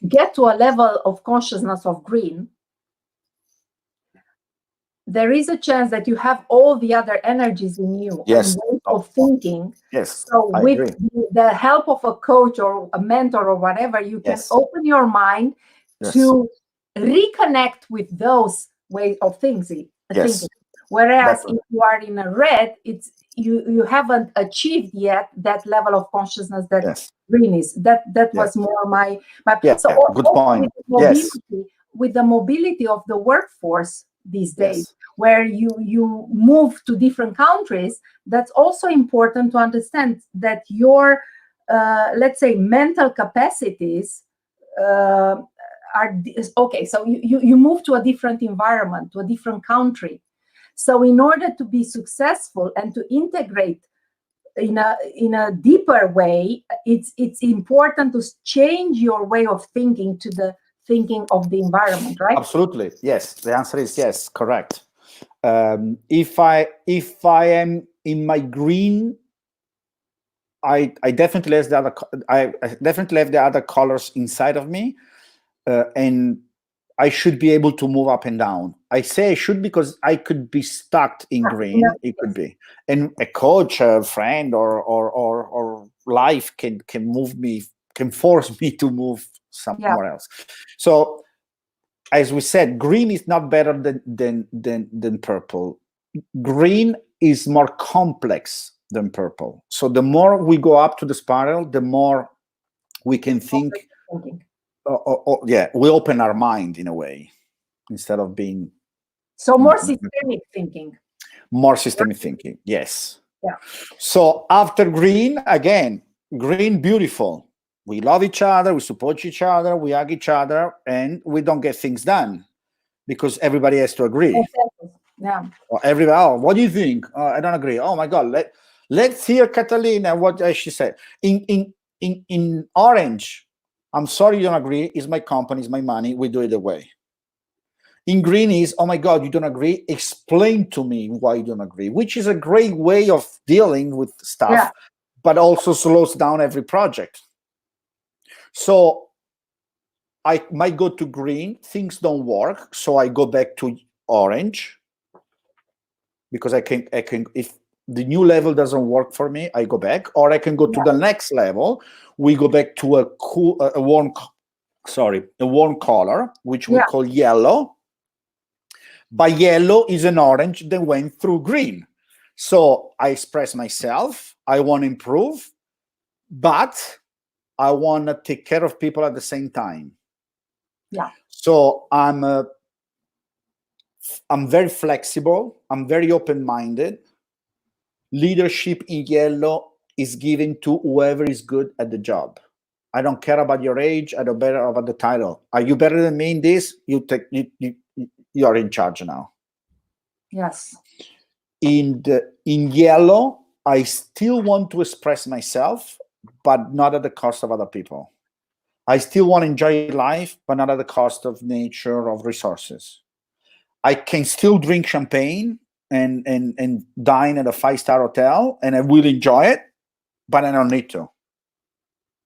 get to a level of consciousness of green, there is a chance that you have all the other energies in you and ways of thinking. Yes. So with the help of a coach or a mentor or whatever, you can open your mind to reconnect with those ways of thinking. Whereas if you are in a red, it's you haven't achieved yet that level of consciousness that green is. That was more my so good point. With the mobility of the workforce these days, where you move to different countries, that's also important to understand that your let's say, mental capacities okay. So you move to a different environment, to a different country. So in order to be successful and to integrate in a deeper way, it's important to change your way of thinking to the thinking of the environment, right? Absolutely, yes. The answer is yes, correct. If I am in my green, I definitely have the other. I definitely have the other colors inside of me, and I should be able to move up and down. I say I should because I could be stuck in green. It could be, and a coach, a friend, or life can move me, can force me to move somewhere else. So, as we said, green is not better than purple. Green is more complex than purple. So the more we go up to the spiral, the more we can think. We open our mind in a way instead of being. So more systemic thinking. More systemic thinking, yes. Yeah. So after green, again, green, beautiful. We love each other, we support each other, we hug each other, and we don't get things done because everybody has to agree. Yeah. Or everybody, oh, what do you think? I don't agree. Oh my God, let's hear Catalina what she said. In orange, I'm sorry you don't agree. It's my company, it's my money. We do it the way. In green is, oh my God, you don't agree? Explain to me why you don't agree, which is a great way of dealing with stuff, but also slows down every project. So I might go to green, things don't work, so I go back to orange because I can if the new level doesn't work for me, I go back, or I can go to the next level. We go back to a warm color, which we call yellow. By yellow is an orange that went through green. So I express myself, I want to improve, but I want to take care of people at the same time. Yeah. So I'm very flexible, I'm very open-minded. Leadership in yellow is given to whoever is good at the job. I don't care about your age. I don't care about the title. Are you better than me in this? You are in charge now. Yes. In yellow, I still want to express myself, but not at the cost of other people. I still want to enjoy life, but not at the cost of nature, of resources. I can still drink champagne and dine at a 5-star hotel, and I will enjoy it, but I don't need to.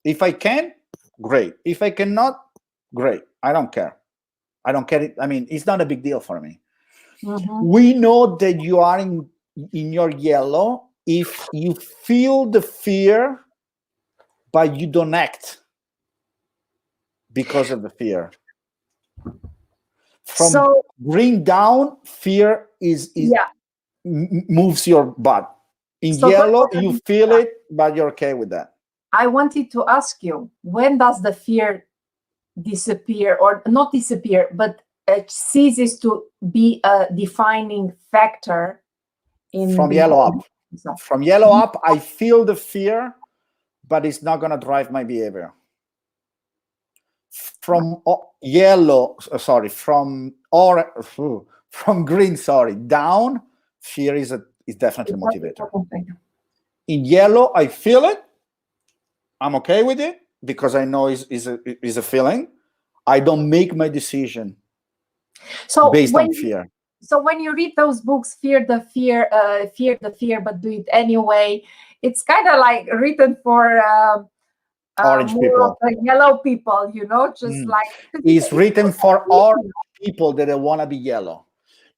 If I can, great. If I cannot, great. I don't care. I don't care. I mean, it's not a big deal for me. Mm-hmm. We know that you are in your yellow if you feel the fear, but you don't act because of the fear. From green down, fear moves your butt. In yellow, you feel it, but you're okay with that. I wanted to ask you, when does the fear disappear, or not disappear, but it ceases to be a defining factor from yellow up? From yellow up, I feel the fear, but it's not going to drive my behavior. From yellow, from green, down, fear is definitely a motivator. In yellow, I feel it. I'm okay with it because I know is a feeling. I don't make my decision based on fear. So when you read those books, fear the fear, but do it anyway, it's kind of like written for orange people, yellow people, just like it's written for orange people that want to be yellow.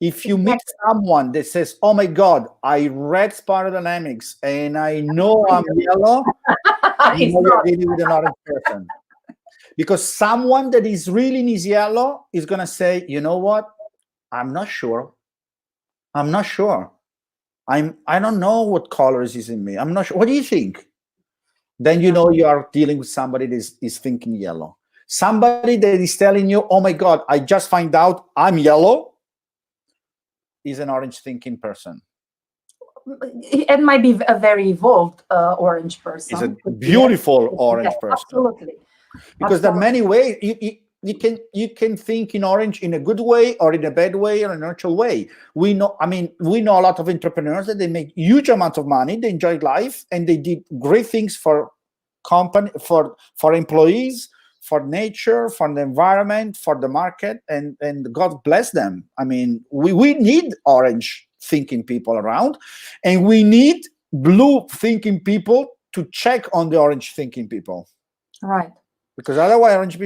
If you meet someone that says, "Oh my God, I read Spiral Dynamics and I know I'm yellow," you're dealing with an orange person. Because someone that is really in his yellow is going to say, "You know what? I'm not sure. I don't know what colors is in me. I'm not sure. What do you think?" Then you know you are dealing with somebody that is thinking yellow. Somebody that is telling you, "Oh my God, I just find out I'm yellow," is an orange thinking person. it might be a very evolved orange person. It's a beautiful orange person. Absolutely. Because there are many ways you can think in orange in a good way or in a bad way or in a neutral way. We know a lot of entrepreneurs that they make huge amounts of money, they enjoy life, and they did great things for company, for employees, for nature, for the environment, for the market, and God bless them. I mean, we need orange thinking people around, and we need blue thinking people to check on the orange thinking people. Right. Because otherwise, orange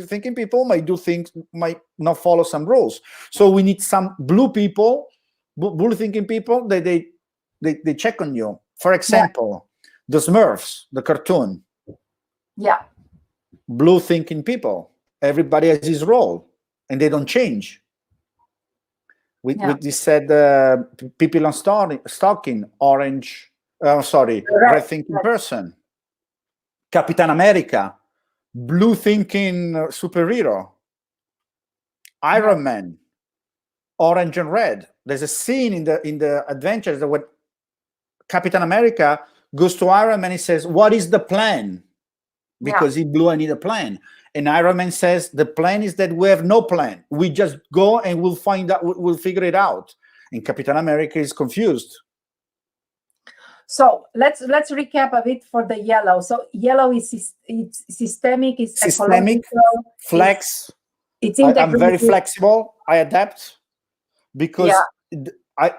thinking people might do things, might not follow some rules. So we need some blue people, blue thinking people that they check on you. For example, the Smurfs, the cartoon. Yeah. Blue thinking people. Everybody has his role, and they don't change. We said people on stalking, orange. Red thinking person. Capitan America. Blue thinking superhero. Iron Man, orange and red. There's a scene in the Adventures that when Captain America goes to Iron Man, he says, "What is the plan?" Because he blew, I need a plan. And Iron Man says, "The plan is that we have no plan. We just go and we'll find out. We'll figure it out." And Captain America is confused. So let's recap a bit for the yellow. So yellow is it's systemic, it's systemic, flex. I'm very flexible. I adapt because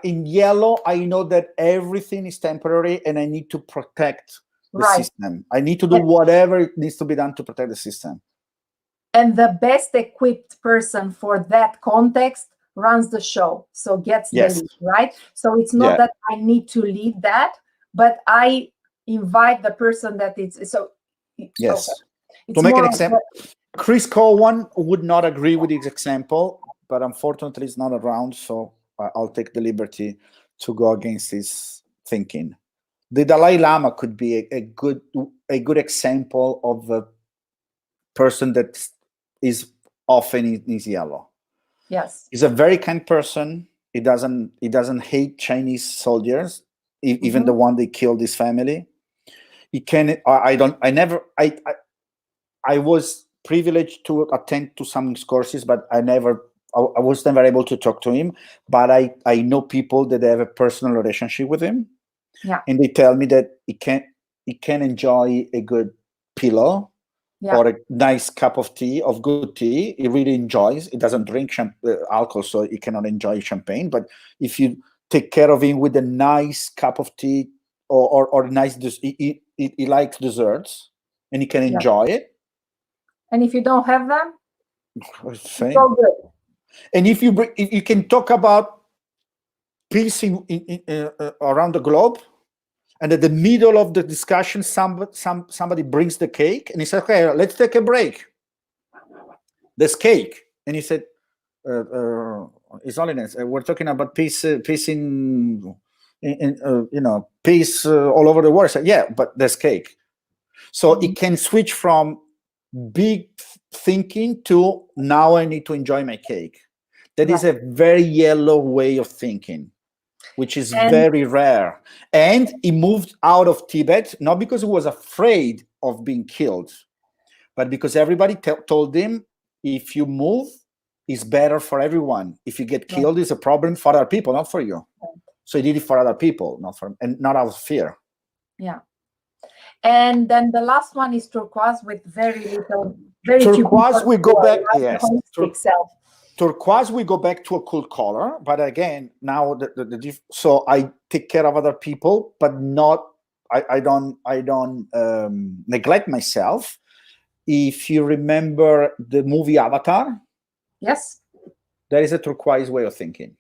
in yellow I know that everything is temporary and I need to protect the system. I need to do whatever it needs to be done to protect the system. And the best equipped person for that context runs the show, so gets the lead, right? So it's not that I need to lead that, but I invite the person that it's so. Yes. Okay. To make an example, Chris Cowan would not agree with this example, but unfortunately he's not around, so I'll take the liberty to go against his thinking. The Dalai Lama could be a good example of a person that is often in yellow. Yes. He's a very kind person. He doesn't hate Chinese soldiers, even the one they killed his family. He can. I was privileged to attend to some courses, but I was never able to talk to him. But I know people that have a personal relationship with him. Yeah. And they tell me that he can enjoy a good pillow or a nice cup of tea, of good tea. He really enjoys. He doesn't drink alcohol, so he cannot enjoy champagne. But if you take care of him with a nice cup of tea or nice, he likes desserts and he can enjoy it. And if you don't have them, it's all good. And if you can talk about peace around the globe, and at the middle of the discussion, somebody brings the cake, and he said, "Okay, let's take a break. There's cake." And he said, His Holiness, we're talking about peace in peace all over the world. I said, "Yeah, but there's cake." So it can switch from big thinking to now I need to enjoy my cake. That is a very yellow way of thinking, which is very rare. And he moved out of Tibet, not because he was afraid of being killed, but because everybody told him, if you move, it's better for everyone. If you get killed, it's a problem for other people, not for you. So he did it for other people, not out of fear. Yeah. And then the last one is turquoise with very little. Turquoise, we go back. Yes. Turquoise, we go back to a cool color, but again, now so I take care of other people, but not. I don't neglect myself. If you remember the movie Avatar, yes, there is a turquoise way of thinking.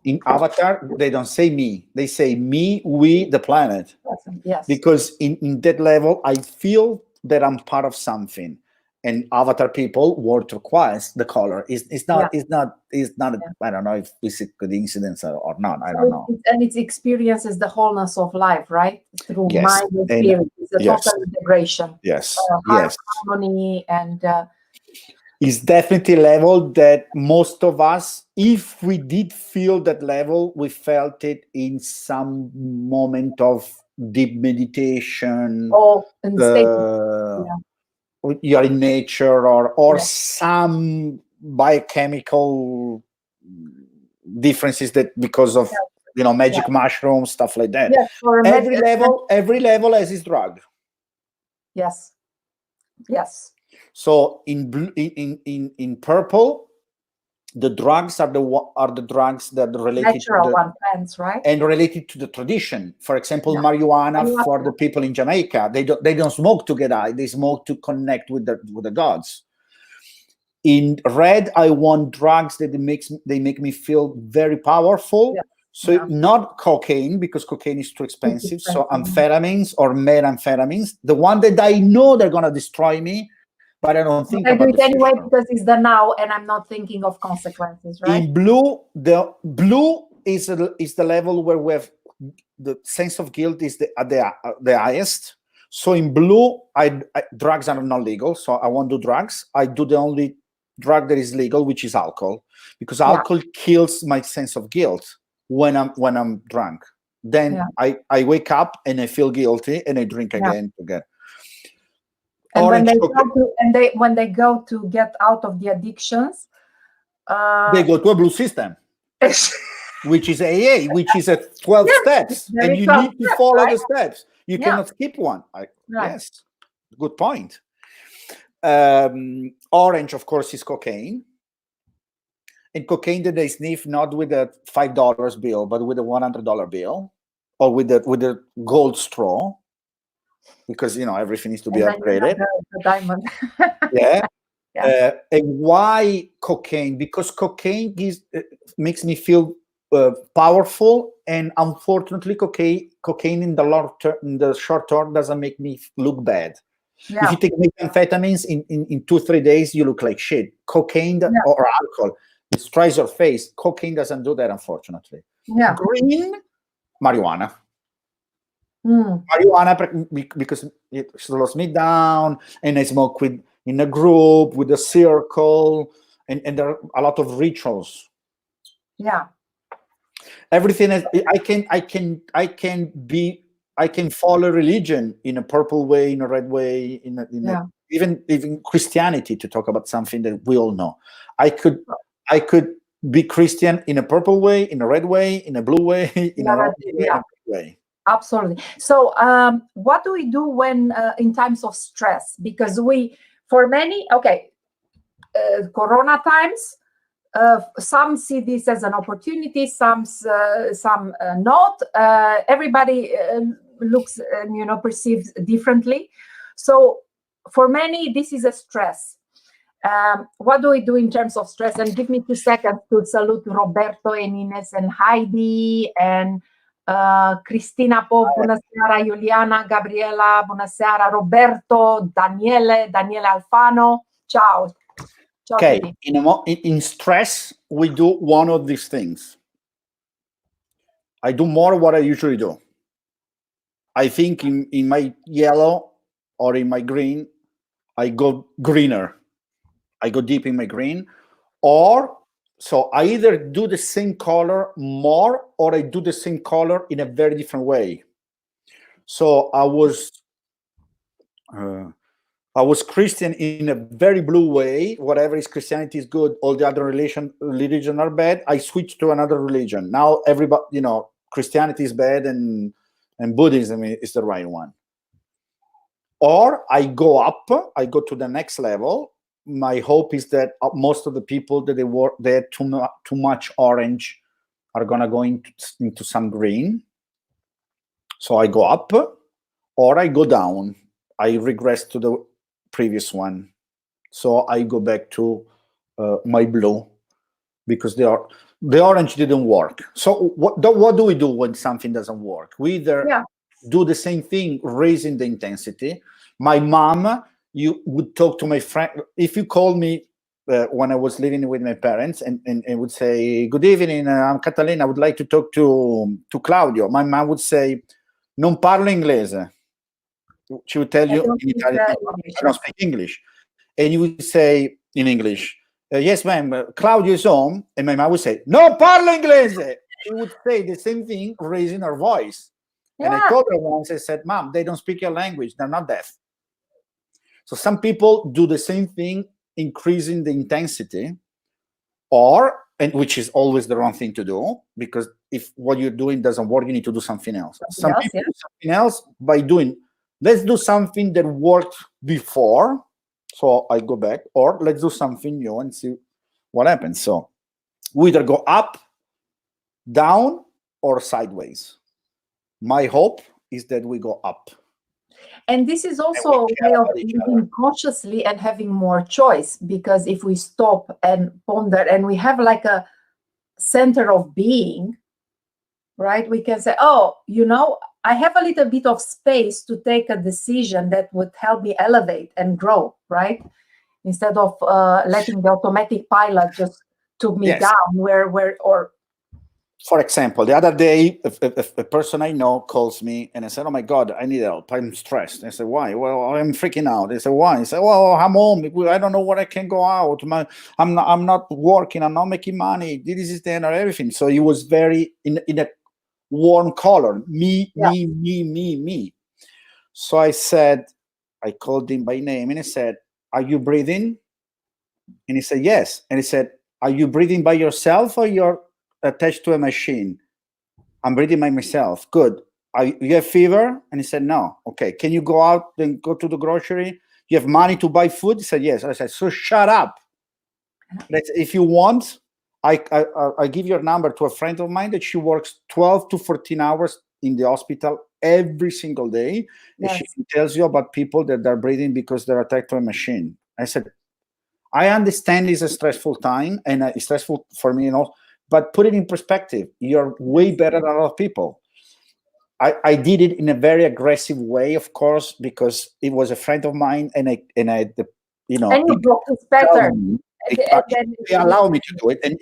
In Avatar, they don't say me; they say me, we, the planet. Yes. Because in that level, I feel that I'm part of something. And Avatar people wore turquoise, the color. It's not. I don't know if it's a coincidence or not. I don't know. And it experiences the wholeness of life, right? Through mind and spirit. It's a total integration. Yes. Harmony and is definitely a level that most of us, if we did feel that level, we felt it in some moment of deep meditation, in state. you're in nature, or Yeah. some biochemical differences that because of magic mushrooms, stuff like that. Yes, for every level has its drug. Yes. Yes. So in blue, in purple, the drugs are the drugs that are related natural to the one, plants, right? and related to the tradition. For example, marijuana for the people in Jamaica, they don't smoke to get high; they smoke to connect with the gods. In red, I want drugs that make me feel very powerful. Yeah. So not cocaine, because cocaine is too expensive. So amphetamines or methamphetamines, the one that I know they're gonna destroy me, but I don't think about it anyway because it's the now, and I'm not thinking of consequences, right? In blue, the blue is the level where we have the sense of guilt is the highest. So in blue, drugs are not legal, so I won't do drugs. I do the only drug that is legal, which is alcohol, because alcohol kills my sense of guilt when I'm drunk. Then I wake up and I feel guilty and I drink again. And when they go to get out of the addictions, they go to a blue system, which is AA, which is a 12 steps, and you need to follow the steps. You cannot skip one. Yes, good point. Orange, of course, is cocaine. And cocaine that they sniff not with a $5 bill, but with a $100 bill, or with the gold straw, because everything needs to be upgraded. The diamond. And why cocaine? Because cocaine makes me feel powerful, and unfortunately, cocaine in the short term doesn't make me look bad. If you take methamphetamines in 2-3 days, you look like shit. Cocaine or alcohol destroys your face. Cocaine doesn't do that, unfortunately. Green, marijuana. Marijuana, because it slows me down, and I smoke in a group with a circle, and there are a lot of rituals. Everything is, I can follow religion in a purple way, in a red way, even Christianity, to talk about something that we all know. I could be Christian in a purple way, in a red way, in a blue way, in a red way. Absolutely. So what do we do when in times of stress? Because for many, Corona times, some see this as an opportunity, some not. Everybody looks, perceives differently. So for many, this is a stress. What do we do in terms of stress? And give me 2 seconds to salute Roberto and Ines and Heidi and Cristina Pop, buonasera, Juliana, Gabriela, buonasera, Roberto, Daniele Alfano, ciao. Okay, in stress, we do one of these things. I do more what I usually do. I think in my yellow or in my green, I go greener. I go deep in my green. So I either do the same color more, or I do the same color in a very different way. So I was Christian in a very blue way. Whatever is Christianity is good. All the other religion are bad. I switched to another religion. Now everybody, Christianity is bad and Buddhism is the right one. Or I go up. I go to the next level. My hope is that most of the people that they had too much orange are gonna go into some green. So I go up, or I go down. I regress to the previous one. So I go back to my blue, because the orange didn't work. So what do we do when something doesn't work? We either do the same thing, raising the intensity. My mom, you would talk to my friend. If you called me when I was living with my parents and would say, "Good evening, I'm Catalina, I would like to talk to Claudio," my mom would say, "Non parlo inglese." She would tell you in Italian, "I don't speak English." And you would say, in English. Yes, ma'am, Claudio is home. And my mom would say, no parlo inglese. She would say the same thing, raising her voice. And I told her once, I said, Mom, they don't speak your language. They're not deaf. So some people do the same thing, increasing the intensity, and which is always the wrong thing to do, because if what you're doing doesn't work, you need to do something else. Some people do something else by doing, let's do something that worked before, so I go back, or let's do something new and see what happens. So we either go up, down, or sideways. My hope is that we go up. And this is also a way of living consciously and having more choice, because if we stop and ponder and we have like a center of being, right, we can say, oh, I have a little bit of space to take a decision that would help me elevate and grow, right? Instead of letting the automatic pilot just took me down For example, the other day, a person I know calls me and I said, oh my God, I need help. I'm stressed. I said, why? Well, I'm freaking out. They said, why? I said, well, I'm home. I don't know where I can go out. I'm not working. I'm not making money. This is the end of everything. So he was very in a warm color. Me. So I called him by name and I said, are you breathing? And he said, yes. And he said, are you breathing by yourself or you're attached to a machine? I'm breathing by myself. Good. You have fever? And he said, no. Okay. Can you go out and go to the grocery? You have money to buy food? He said, yes. I said, so shut up. If you want, I give your number to a friend of mine that she works 12 to 14 hours in the hospital every single day. Yes. She tells you about people that are breathing because they're attached to a machine. I said, I understand it's a stressful time and it's stressful for me, but put it in perspective. You're way better than a lot of people. I did it in a very aggressive way, of course, because it was a friend of mine, and I and you broke this pattern. They allow me to do it, and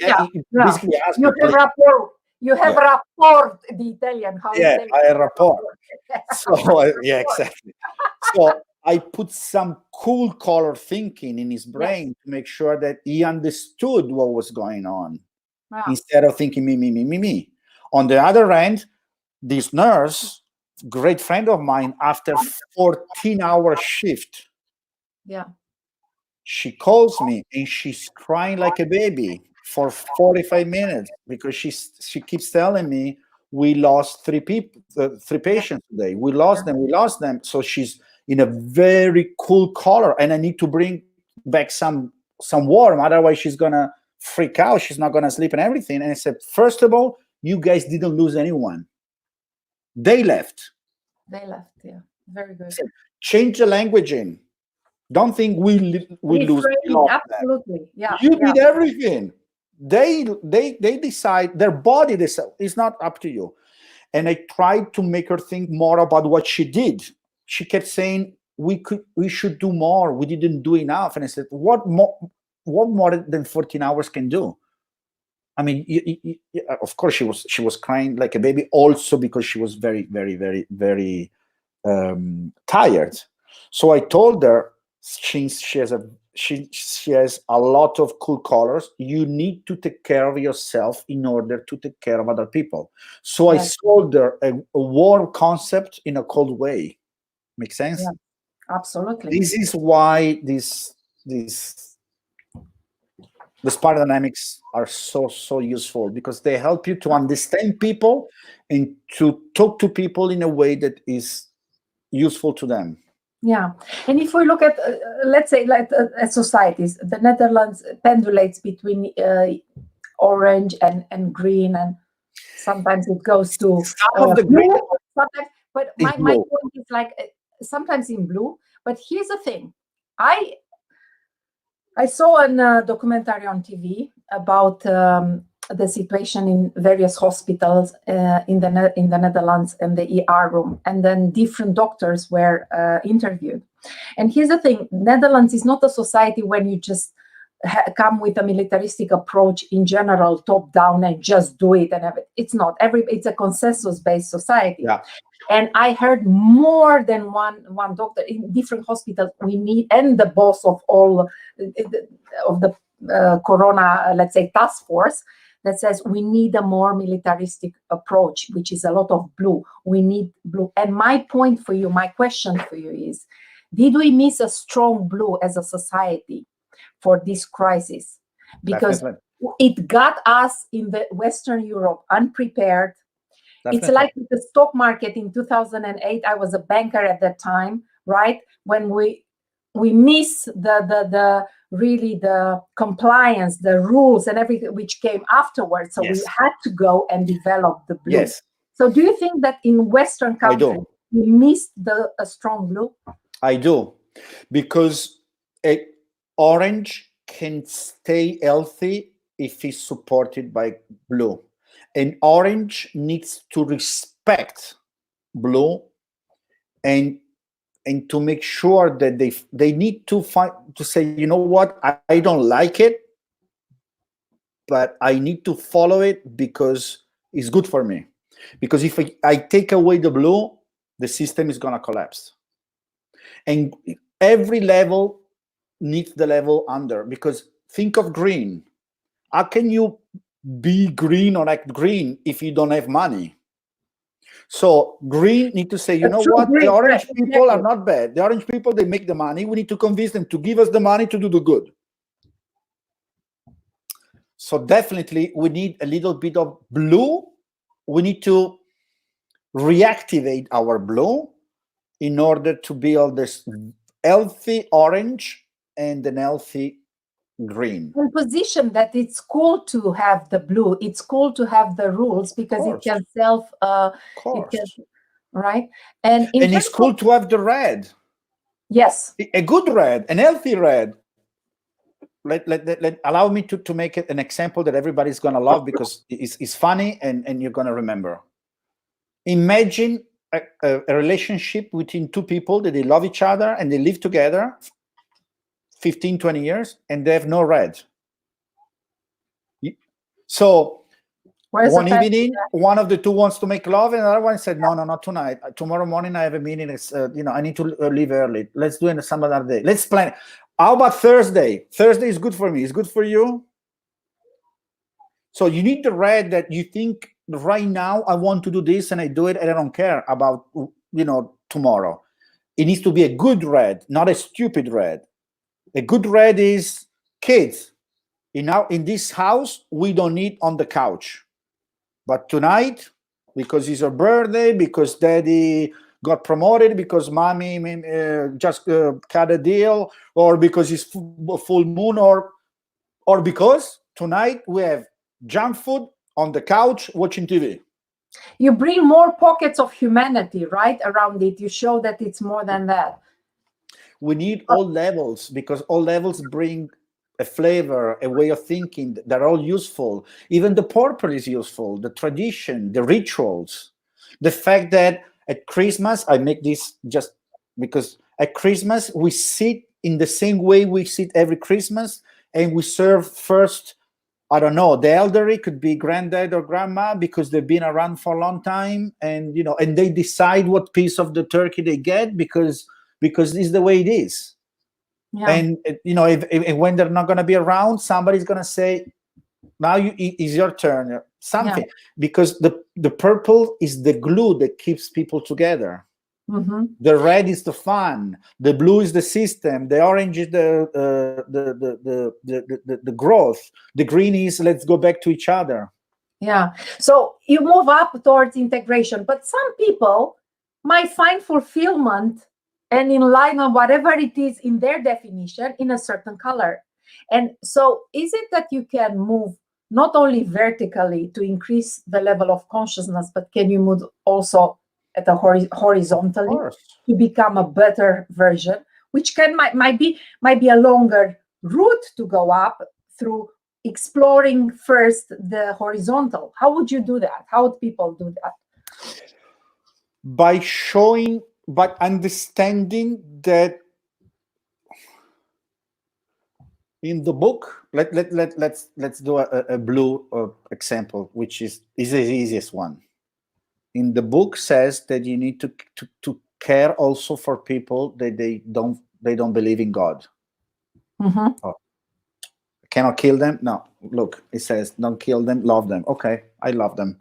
basically ask you have rapport. You have rapport, the Italian. I have rapport. So exactly. So I put some cool color thinking in his brain to make sure that he understood what was going on. Instead of thinking me. On the other hand, this nurse, great friend of mine, after 14-hour shift, she calls me and she's crying like a baby for 45 minutes because she keeps telling me, we lost three patients today. We lost them. So she's in a very cool color, and I need to bring back some warm, otherwise she's gonna freak out. She's not gonna sleep and everything. And I said, first of all, you guys didn't lose anyone. They left. Yeah. Very good. Said, change the language in. Don't think we lose. Absolutely. Yeah. You did everything. They decide, their body decide. It's not up to you. And I tried to make her think more about what she did. She kept saying, we should do more. We didn't do enough. And I said, what more than 14 hours can do? I mean, of course, she was crying like a baby, also because she was very, very, very, very tired. So I told her, she has a lot of cool colors. You need to take care of yourself in order to take care of other people. So I sold her a warm concept in a cold way. Makes sense? Yeah, absolutely. This is why the Spiral Dynamics are so useful, because they help you to understand people and to talk to people in a way that is useful to them. Yeah, and if we look at, let's say, like societies, the Netherlands pendulates between orange and green, and sometimes it goes to green. Sometimes, but my point is like sometimes in blue. But here's the thing, I saw a documentary on TV about the situation in various hospitals in the Netherlands and the ER room, and then different doctors were interviewed. And here's the thing: Netherlands is not a society when you just come with a militaristic approach in general, top down, and just do it and have it. It's not. It's a consensus-based society. Yeah. And I heard more than one doctor in different hospitals. We need, and the boss of all of the Corona, let's say, task force, that says we need a more militaristic approach, which is a lot of blue. We need blue. And my point for you, my question for you is, did we miss a strong blue as a society for this crisis? Because Definitely. it got us in the Western Europe unprepared. Definitely. It's like the stock market in 2008. I was a banker at that time, right? When we miss the really the compliance, the rules and everything which came afterwards. So Yes. we had to go and develop the blue. Yes. So do you think that in Western I do. countries we missed a strong blue? I do, because a orange can stay healthy if it's supported by blue. And orange needs to respect blue and to make sure that they need to say, you know what, I don't like it, but I need to follow it because it's good for me. Because if I take away the blue, the system is going to collapse. And every level needs the level under, because think of green. How can you be green or act green if you don't have money? So green need to say, you know what, the orange people are not bad. The orange people, they make the money. We need to convince them to give us the money to do the good. So definitely we need a little bit of blue. We need to reactivate our blue in order to build this healthy orange and an healthy green. And position that it's cool to have the blue. It's cool to have the rules because it can right? And it's cool to have the red. Yes. A good red, an healthy red. Allow me to make it an example that everybody's going to love because it's funny and you're going to remember. Imagine a relationship between two people that they love each other and they live together 15, 20 years and they have no red. So one evening, one of the two wants to make love and the other one said, no, not tonight. Tomorrow morning I have a meeting. It's, I need to leave early. Let's do it some other day. Let's plan it. How about Thursday? Thursday is good for me. It's good for you. So you need the red that you think right now I want to do this and I do it and I don't care about, tomorrow. It needs to be a good red, not a stupid red. A good red is kids. In this house, we don't need on the couch. But tonight, because it's your birthday, because daddy got promoted, because mommy just cut a deal, or because it's full moon, or because tonight we have junk food on the couch watching TV. You bring more pockets of humanity, right, around it. You show that it's more than that. We need all levels because all levels bring a flavor, a way of thinking. They're all useful. Even the purple is useful, the tradition, the rituals. The fact that at Christmas, I make this just because at Christmas, we sit in the same way we sit every Christmas and we serve first, I don't know, the elderly could be granddad or grandma because they've been around for a long time and, and they decide what piece of the turkey they get because it's the way it is. Yeah. And if when they're not going to be around, somebody's going to say, now it's your turn, something. Yeah. Because the purple is the glue that keeps people together. Mm-hmm. The red is the fun. The blue is the system. The orange is the growth. The green is let's go back to each other. Yeah. So you move up towards integration, but some people might find fulfillment and in line on whatever it is in their definition in a certain color. And so is it that you can move not only vertically to increase the level of consciousness, but can you move also at a horizontally to become a better version, which might be a longer route to go up through exploring first the horizontal? How would you do that? How would people do that? By understanding that in the book, let's do a blue example, which is the easiest one. in the book says that you need to care also for people that they don't believe in God. Oh, cannot kill them. No, look, it says don't kill them, love them. Okay, I love them.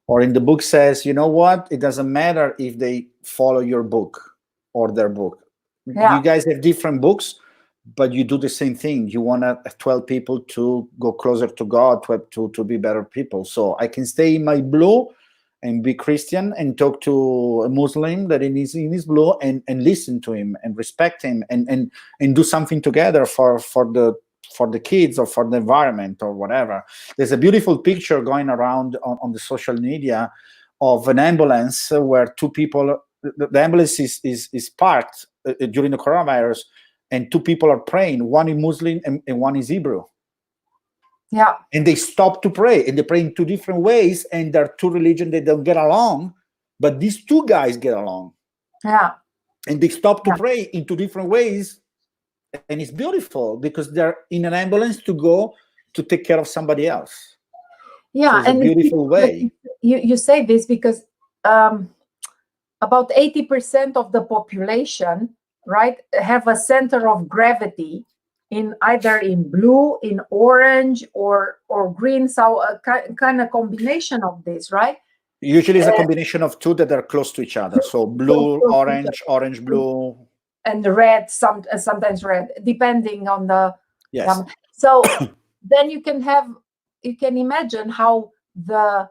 Or in the book says, you know what, it doesn't matter if they follow your book or their book. You guys have different books, but you do the same thing. You want to 12 people to go closer to God, to be better people. So I can stay in my blue and be Christian and talk to a Muslim that in his blue and listen to him and respect him and do something together for the kids or for the environment or whatever. There's a beautiful picture going around on the social media of an ambulance where two people, the ambulance is parked during the coronavirus, and two people are praying. One is Muslim and one is Hebrew. Yeah. And they stop to pray, and they pray in two different ways, and there are two religions that don't get along, but these two guys get along. Yeah. And they stop to pray in two different ways, and it's beautiful because they're in an ambulance to go to take care of somebody else. Yeah, so it's and a beautiful way. You say this because about 80% of the population, right, have a center of gravity in either in blue, in orange, or green. So a kind of combination of this, right? Usually it's a combination of two that are close to each other. So blue, orange, orange, blue. And red, sometimes red, depending on the... Yes. So then you can imagine how the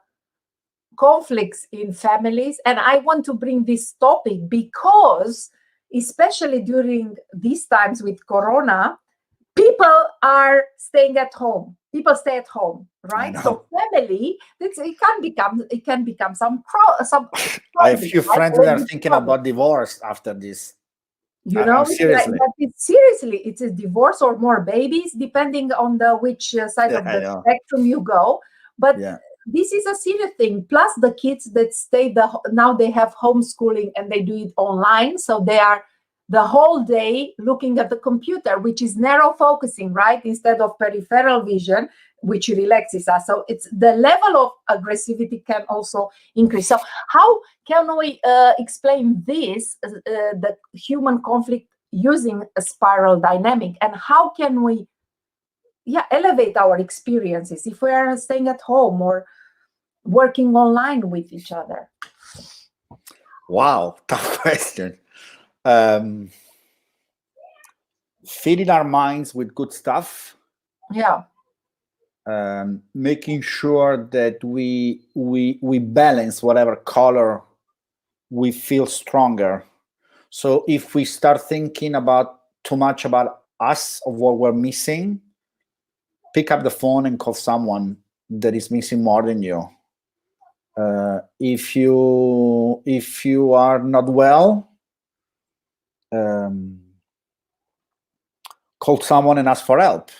conflicts in families, and I want to bring this topic because especially during these times with Corona, people are staying at home. People stay at home, right? So family, it can become some I have a few friends that are thinking about divorce after this. You know, seriously. It's a divorce or more babies, depending on which side of the spectrum you go. But this is a serious thing. Plus the kids that stay now they have homeschooling and they do it online, so they are the whole day looking at the computer, which is narrow focusing, right? Instead of peripheral vision, which relaxes us. So it's the level of aggressivity can also increase. So how can we explain this, the human conflict using a spiral dynamic, and how can we elevate our experiences if we are staying at home or working online with each other? Wow, tough question. Feeding our minds with good stuff. Yeah. Making sure that we balance whatever color we feel stronger. So if we start thinking about too much about us, of what we're missing, pick up the phone and call someone that is missing more than you. If you are not well, call someone and ask for help.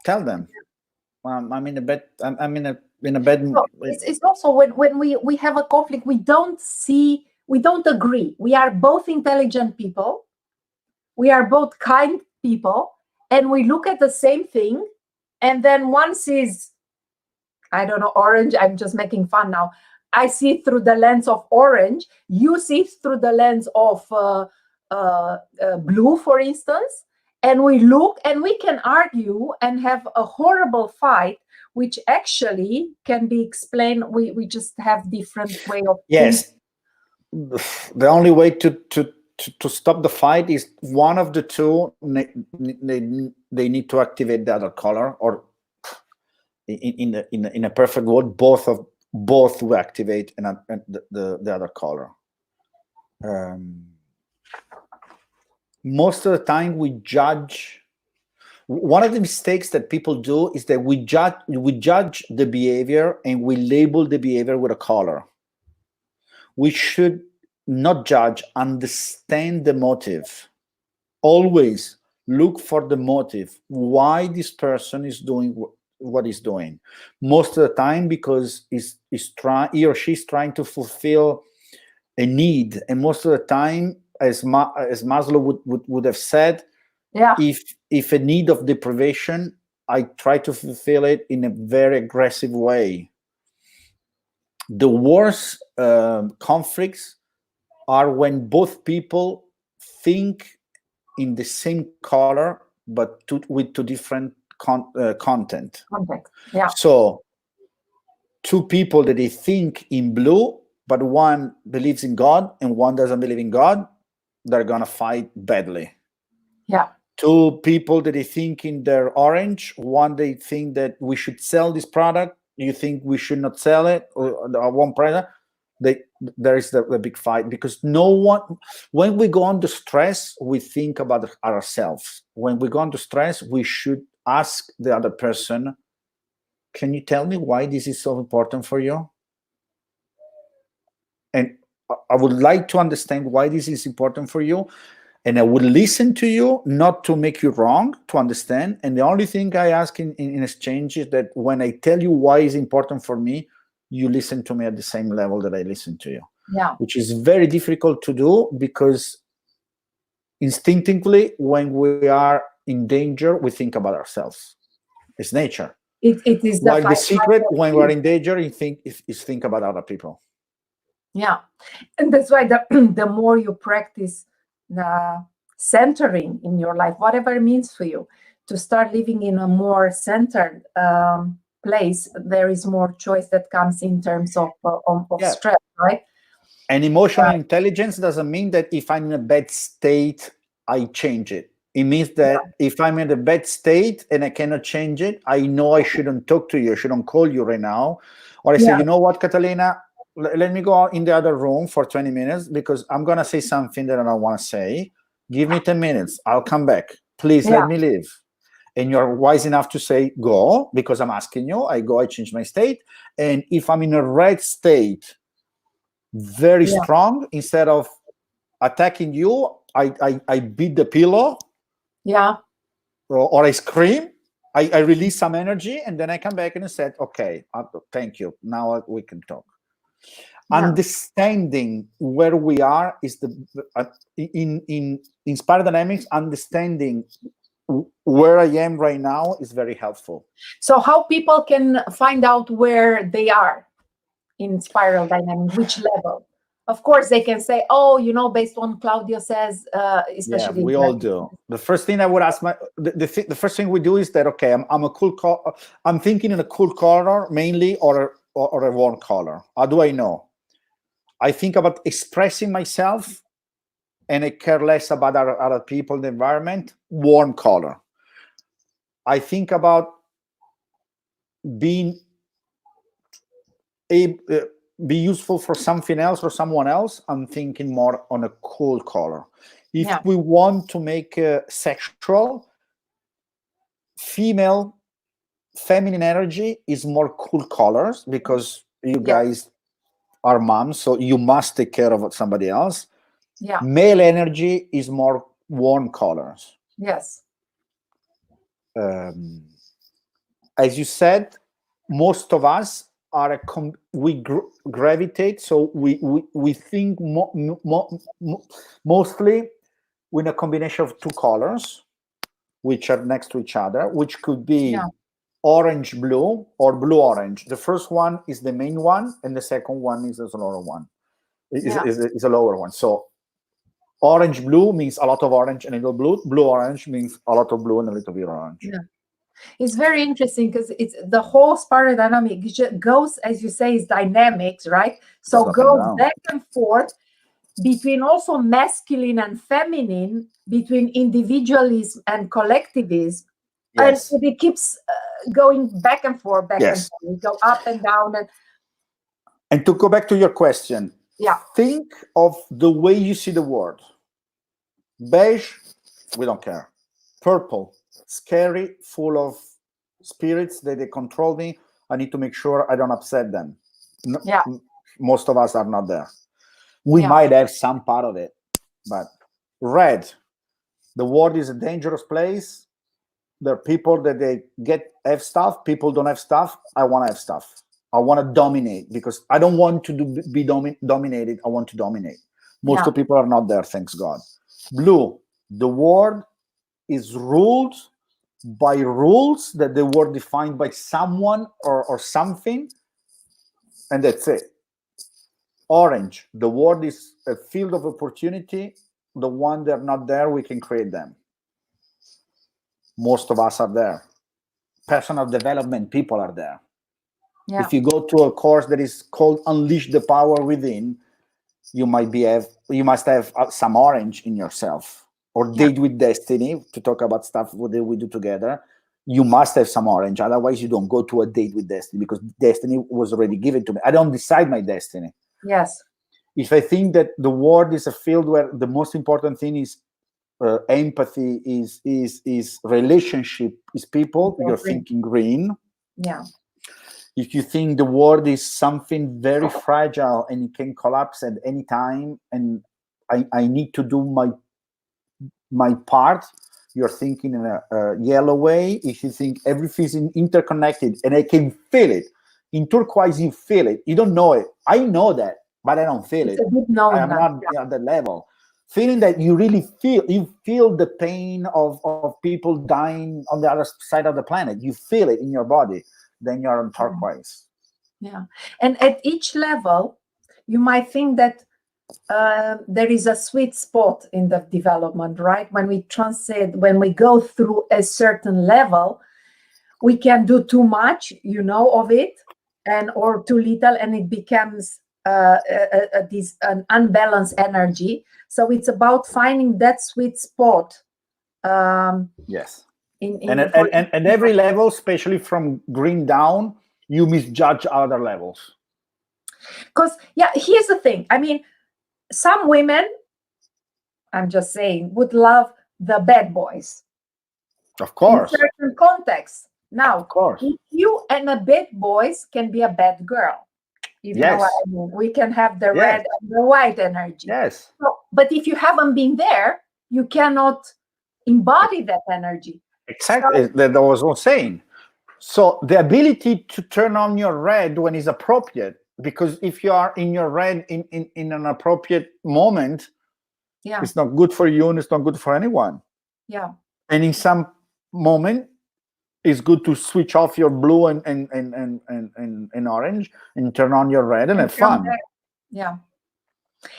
Tell them, I'm in a bed. I'm in a bed. No, it's also when we have a conflict, we don't agree. We are both intelligent people. We are both kind people, and we look at the same thing, and then one sees, I don't know, orange. I'm just making fun now. I see through the lens of orange. You see through the lens of blue, for instance. And we look and we can argue and have a horrible fight, which actually can be explained. We just have different way of yes. Thinking. The only way to stop the fight is one of the two. They need to activate the other color, or in a perfect world, both will activate the other color. Most of the time we judge. One of the mistakes that people do is that we judge the behavior and we label the behavior with a color. We should not judge, understand the motive. Always look for the motive, why this person is doing what he's doing. Most of the time because he or she's trying to fulfill a need, and most of the time, as Maslow would have said, if a need of deprivation, I try to fulfill it in a very aggressive way. the worst conflicts are when both people think in the same color, but with two different content. Yeah. So two people that they think in blue, but one believes in God and one doesn't believe in God, they're gonna fight badly. Yeah. Two people that they think in their orange, one they think that we should sell this product, you think we should not sell it, or one product, there is the big fight, because no one, when we go under stress, we think about ourselves. When we go under stress, we should ask the other person, can you tell me why this is so important for you? And I would like to understand why this is important for you. And I would listen to you, not to make you wrong, to understand. And the only thing I ask in exchange is that when I tell you why it's important for me, you listen to me at the same level that I listen to you. Yeah. Which is very difficult to do, because instinctively, when we are in danger, we think about ourselves. It's nature. It is While the secret, when we're in danger, you think about other people. Yeah. And that's why the more you practice centering in your life, whatever it means for you, to start living in a more centered place, there is more choice that comes in terms of stress, right? And emotional intelligence doesn't mean that if I'm in a bad state, I change it. It means that if I'm in a bad state and I cannot change it, I know I shouldn't talk to you, I shouldn't call you right now. Or I say, you know what, Catalina, let me go in the other room for 20 minutes because I'm going to say something that I don't want to say. Give me 10 minutes. I'll come back. Please let me leave. And you're wise enough to say, go, because I'm asking you. I go, I change my state. And if I'm in a red state, very strong, instead of attacking you, I beat the pillow. Yeah. Or I scream. I release some energy, and then I come back and I said, okay, thank you. Now we can talk. Understanding where we are is in Spiral Dynamics. Understanding where I am right now is very helpful. So how people can find out where they are in Spiral Dynamics, which level? Of course, they can say, oh, based on Claudio says, especially. Yeah, we all do. The first thing I would ask the first thing we do is that, okay, I'm thinking in a cool color mainly, or a warm color. How do I know? I think about expressing myself, and I care less about other people, the environment. Warm color. I think about being be useful for something else or someone else. I'm thinking more on a cool color. If we want to make sexual, feminine energy is more cool colors, because you guys are moms, so you must take care of somebody else. Yeah. Male energy is more warm colors. Yes. As you said, most of us are we gravitate, so we think mostly with a combination of two colors, which are next to each other, which could be orange blue or blue orange. The first one is the main one, and the second one is a lower one. Is a lower one. So orange blue means a lot of orange and a little blue. Blue orange means a lot of blue and a little bit orange. Yeah. It's very interesting, because it's the whole Spiral Dynamic goes, as you say, is dynamics, right? So goes back and forth between also masculine and feminine, between individualism and collectivism. Yes. And it keeps going back and forth, and forth. We go up and down. And to go back to your question, think of the way you see the world. Beige, we don't care. Purple, scary, full of spirits that they control me. I need to make sure I don't upset them. Most of us are not there. We might have some part of it, but red, the world is a dangerous place. There are people that they have stuff. People don't have stuff. I want to have stuff. I want to dominate, because I don't want to be dominated. I want to dominate. Most of people are not there, thanks God. Blue, the world is ruled by rules that they were defined by someone or something, and that's it. Orange, the world is a field of opportunity. The one that are not there, we can create them. Most of us are there. Personal development people are there. Yeah. If you go to a course that is called Unleash the Power Within, you must have some orange in yourself. Or Date with Destiny, to talk about stuff that we do together. You must have some orange. Otherwise, you don't go to a date with destiny, because destiny was already given to me. I don't decide my destiny. Yes. If I think that the world is a field where the most important thing is empathy, is relationship, is people, you're thinking green. Yeah. If you think the world is something very fragile and it can collapse at any time, and I need to do my part, you're thinking in a yellow way. If you think everything is interconnected and I can feel it, in turquoise you feel it. You don't know it. I know that, but I don't feel it. I'm not at that level. Feeling that you really feel the pain of people dying on the other side of the planet. You feel it in your body. Then you're on turquoise. Yeah. And at each level, you might think that there is a sweet spot in the development, right? When we go through a certain level, we can do too much, of it, or too little, and it becomes an unbalanced energy. So it's about finding that sweet spot. Yes. And every level, especially from green down, you misjudge other levels. Because, here's the thing. I mean, some women, I'm just saying, would love the bad boys. Of course. In certain contexts. Now, of course, if you and a bad boys can be a bad girl. You know what I mean? We can have the red and the white energy. Yes. So, but if you haven't been there, you cannot embody that energy. Exactly. That I was saying. So the ability to turn on your red when it's appropriate, because if you are in your red in an appropriate moment, it's not good for you and it's not good for anyone. Yeah. And in some moment, it's good to switch off your blue and orange and turn on your red and have fun. Yeah.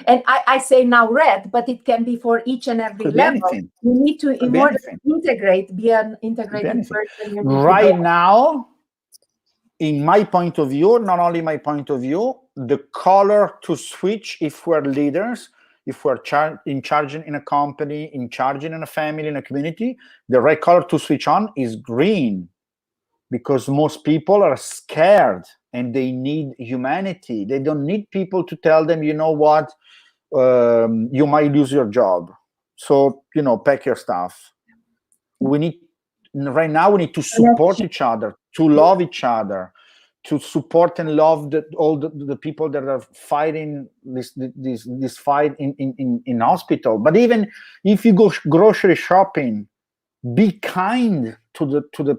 And I say now red, but it can be for each and every level. Anything. You need to, in order to integrate, be an integrated person. Right now, in my point of view, not only my point of view, the color to switch, if we're leaders, if we're in charge in a company, in charge in a family, in a community, the right color to switch on is green, because most people are scared and they need humanity. They don't need people to tell them, you know what, you might lose your job. So, pack your stuff. Right now, we need to support each other, to love each other, to support and love all the people that are fighting this fight in hospital. But even if you go grocery shopping, be kind to the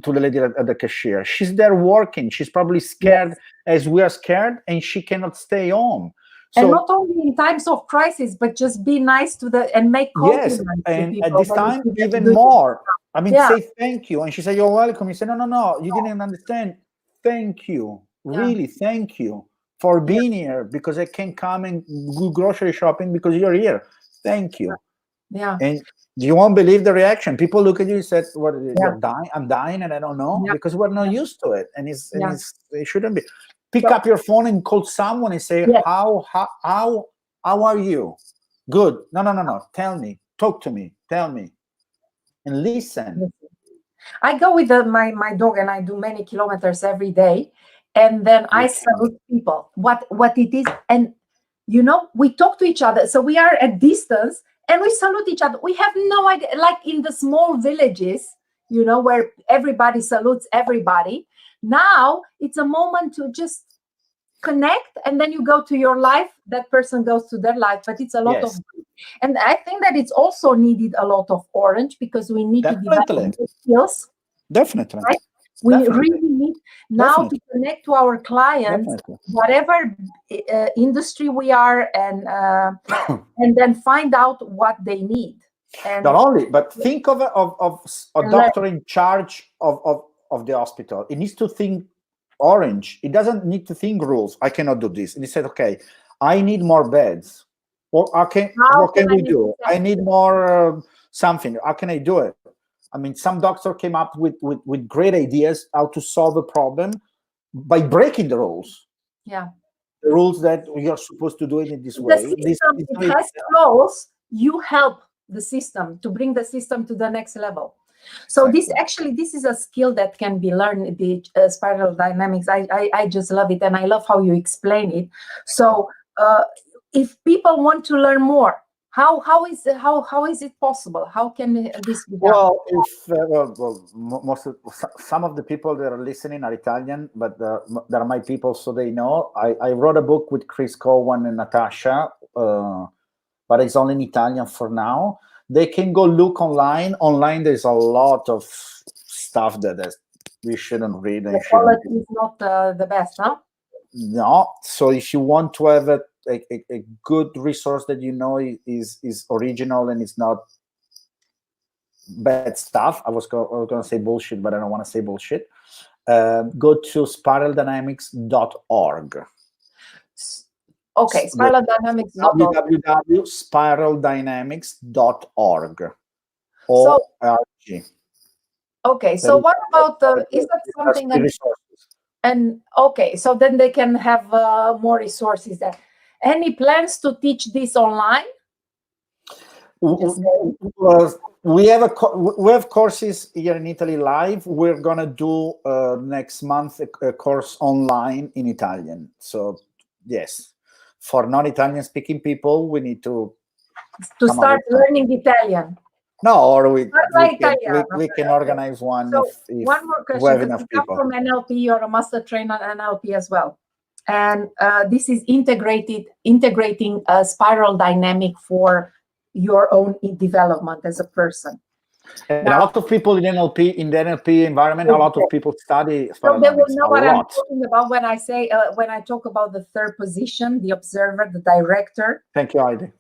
lady at the cashier. She's there working. She's probably scared as we are scared, and she cannot stay home. So, and not only in times of crisis, but just be nice to and make compliments. Yes, and to people at this time, even more. I mean, say thank you. And she said, you're welcome. You say, no, you didn't understand. Thank you. Really, thank you for being here, because I can come and go grocery shopping because you're here. Thank you. Yeah. And you won't believe the reaction. People look at you and say, "What? You're dying? I'm dying, and I don't know," because we're not used to it, and it shouldn't be. Pick up your phone and call someone and say, "How are you? Good. No. Tell me. Talk to me. Tell me, and listen." I go with my dog, and I do many kilometers every day, and then I salute people. What it is, and we talk to each other. So we are at distance. And we salute each other. We have no idea, like in the small villages, where everybody salutes everybody. Now it's a moment to just connect, and then you go to your life. That person goes to their life, but it's a lot of, and I think that it's also needed a lot of orange, because we need to develop skills. Definitely. Right? We really need now to connect to our clients, whatever industry we are, and then find out what they need. And not only, but think of a doctor in charge of the hospital. It needs to think orange. It doesn't need to think rules. I cannot do this. And he said, okay, I need more beds. Or what can we do? I need more something. How can I do it? I mean, some doctor came up with great ideas how to solve a problem by breaking the rules. Yeah. The rules that we are supposed to do it in this The way. system, it has flaws. You help the system to bring the system to the next level. So Exactly. this is a skill that can be learned, the spiral dynamics. I just love it, and I love how you explain it. So if people want to learn more, how is it possible? How can this be done? Well, some of the people that are listening are Italian, but they're my people, so they know. I wrote a book with Cowan and Natasha, but it's only in Italian for now. They can go look online. Online, there's a lot of stuff that we shouldn't read. The quality is not the best, huh? No. So if you want to have a good resource that you know is original and it's not bad stuff. I was going to say bullshit, but I don't want to say bullshit. Go to spiraldynamics.org. Okay, spiraldynamics.org. www.spiraldynamics.org. Okay, so what about is that something that, and okay, so then they can have more resources there. Any plans to teach this online? We have courses here in Italy live. We're gonna do next month a course online in Italian. So yes, for non-Italian speaking people, we need to start learning Italian. No, or we can organize one. So if one more question. We have enough you come people. From NLP, you're a master trainer NLP as well, and this is integrating a spiral dynamic for your own development as a person. And now, a lot of people in the NLP environment, a lot of people study. So they will know what I'm talking about when I say when I talk about the third position, the observer, the director. Thank you, Heidi.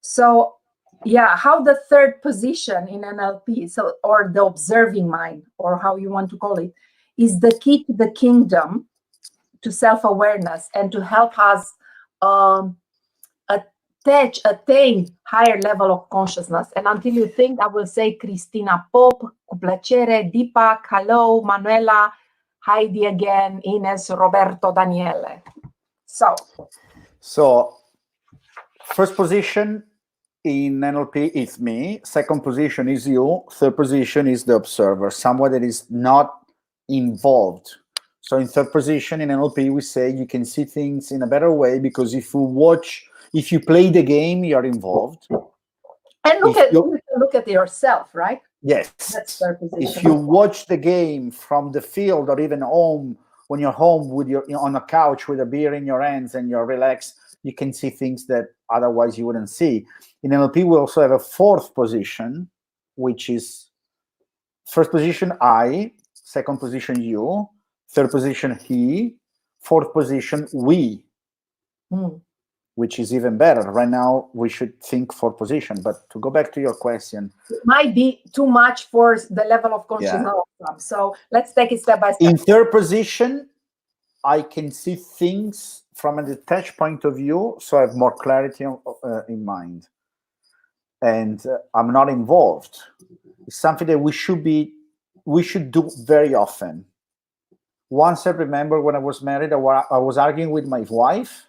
So yeah, how the third position in NLP, so or the observing mind, or how you want to call it, is the key to the kingdom, to self-awareness, and to help us attain higher level of consciousness. And until you think, I will say Cristina Pop, cu piacere, Deepak, hello, Manuela, Heidi again, Ines, Roberto, Daniele. So first position in NLP is me. Second position is you. Third position is the observer, someone that is not involved. So in third position in NLP, we say you can see things in a better way because if you play the game, you're involved. And look at yourself, right? Yes. That's third position. If you watch the game from the field or even home, when you're home with on a couch with a beer in your hands and you're relaxed, you can see things that otherwise you wouldn't see. In NLP, we also have a fourth position, which is first position I, second position you, third position he, fourth position we, which is even better. Right now, we should think fourth position. But to go back to your question, it might be too much for the level of consciousness. Yeah. So let's take it step by step. In third position, I can see things from a detached point of view, so I have more clarity in mind. And I'm not involved. It's something that we should do very often. Once I remember when I was married, I was arguing with my wife,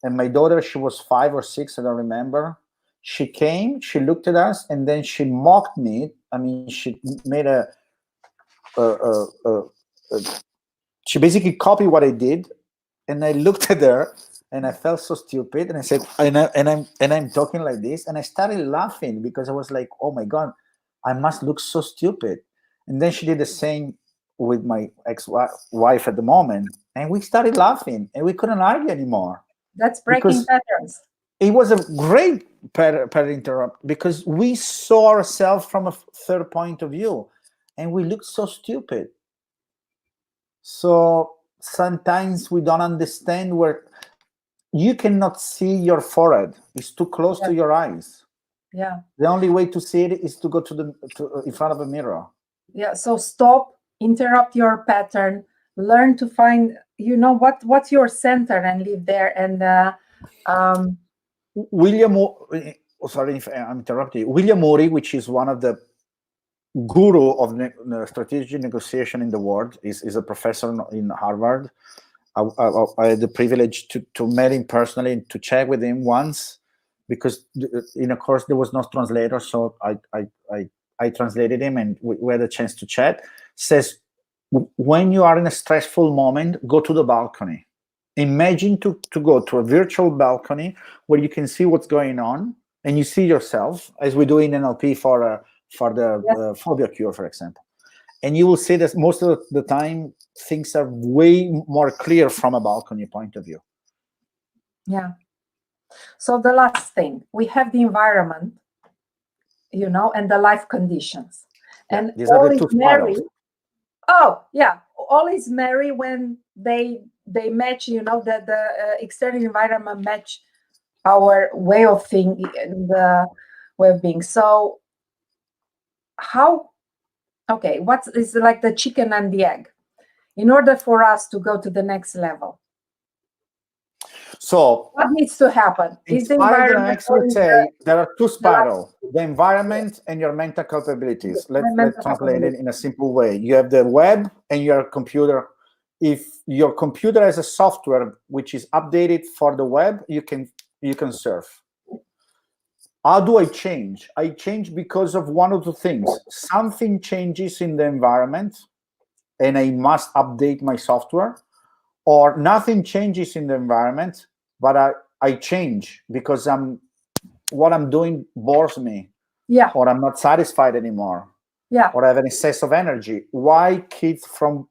and my daughter, she was 5 or 6, I don't remember. She came, she looked at us, and then she mocked me. I mean, she made she basically copied what I did, and I looked at her, and I felt so stupid, and I said, and I'm talking like this, and I started laughing because I was like, oh my God, I must look so stupid. And then she did the same with my ex-wife at the moment, and we started laughing, and we couldn't argue anymore. That's breaking patterns. It was a great pattern interrupt because we saw ourselves from a third point of view, and we looked so stupid. So sometimes we don't understand where you cannot see your forehead. It's too close to your eyes. Yeah. The only way to see it is to go to in front of a mirror. Yeah. So stop, interrupt your pattern, learn to find, what's your center and live there. And Sorry if I'm interrupting you. William Morey, which is one of the guru of strategic negotiation in the world, is a professor in Harvard. I had the privilege to meet him personally and to chat with him once, because in a course there was no translator, so I translated him and we had a chance to chat. Says, when you are in a stressful moment, go to the balcony. Imagine to go to a virtual balcony where you can see what's going on, and you see yourself, as we do in NLP for the phobia cure, for example. And you will see that most of the time things are way more clear from a balcony point of view. Yeah. So the last thing, we have the environment, and the life conditions. Yeah, and these are the two spirals. All is merry when they match, the external environment match our way of thinking and the way of being. So what is like the chicken and the egg? In order for us to go to the next level, so what needs to happen? In Spiral Dynamics, we say there are two spirals: the environment and your mental capabilities. Let's translate it in a simple way. You have the web and your computer. If your computer has a software which is updated for the web, you can surf. How do I change? I change because of one of two things. Something changes in the environment and I must update my software, or nothing changes in the environment, but I change because what I'm doing bores me. Yeah. Or I'm not satisfied anymore. Yeah. Or I have an excess of energy. Why kids from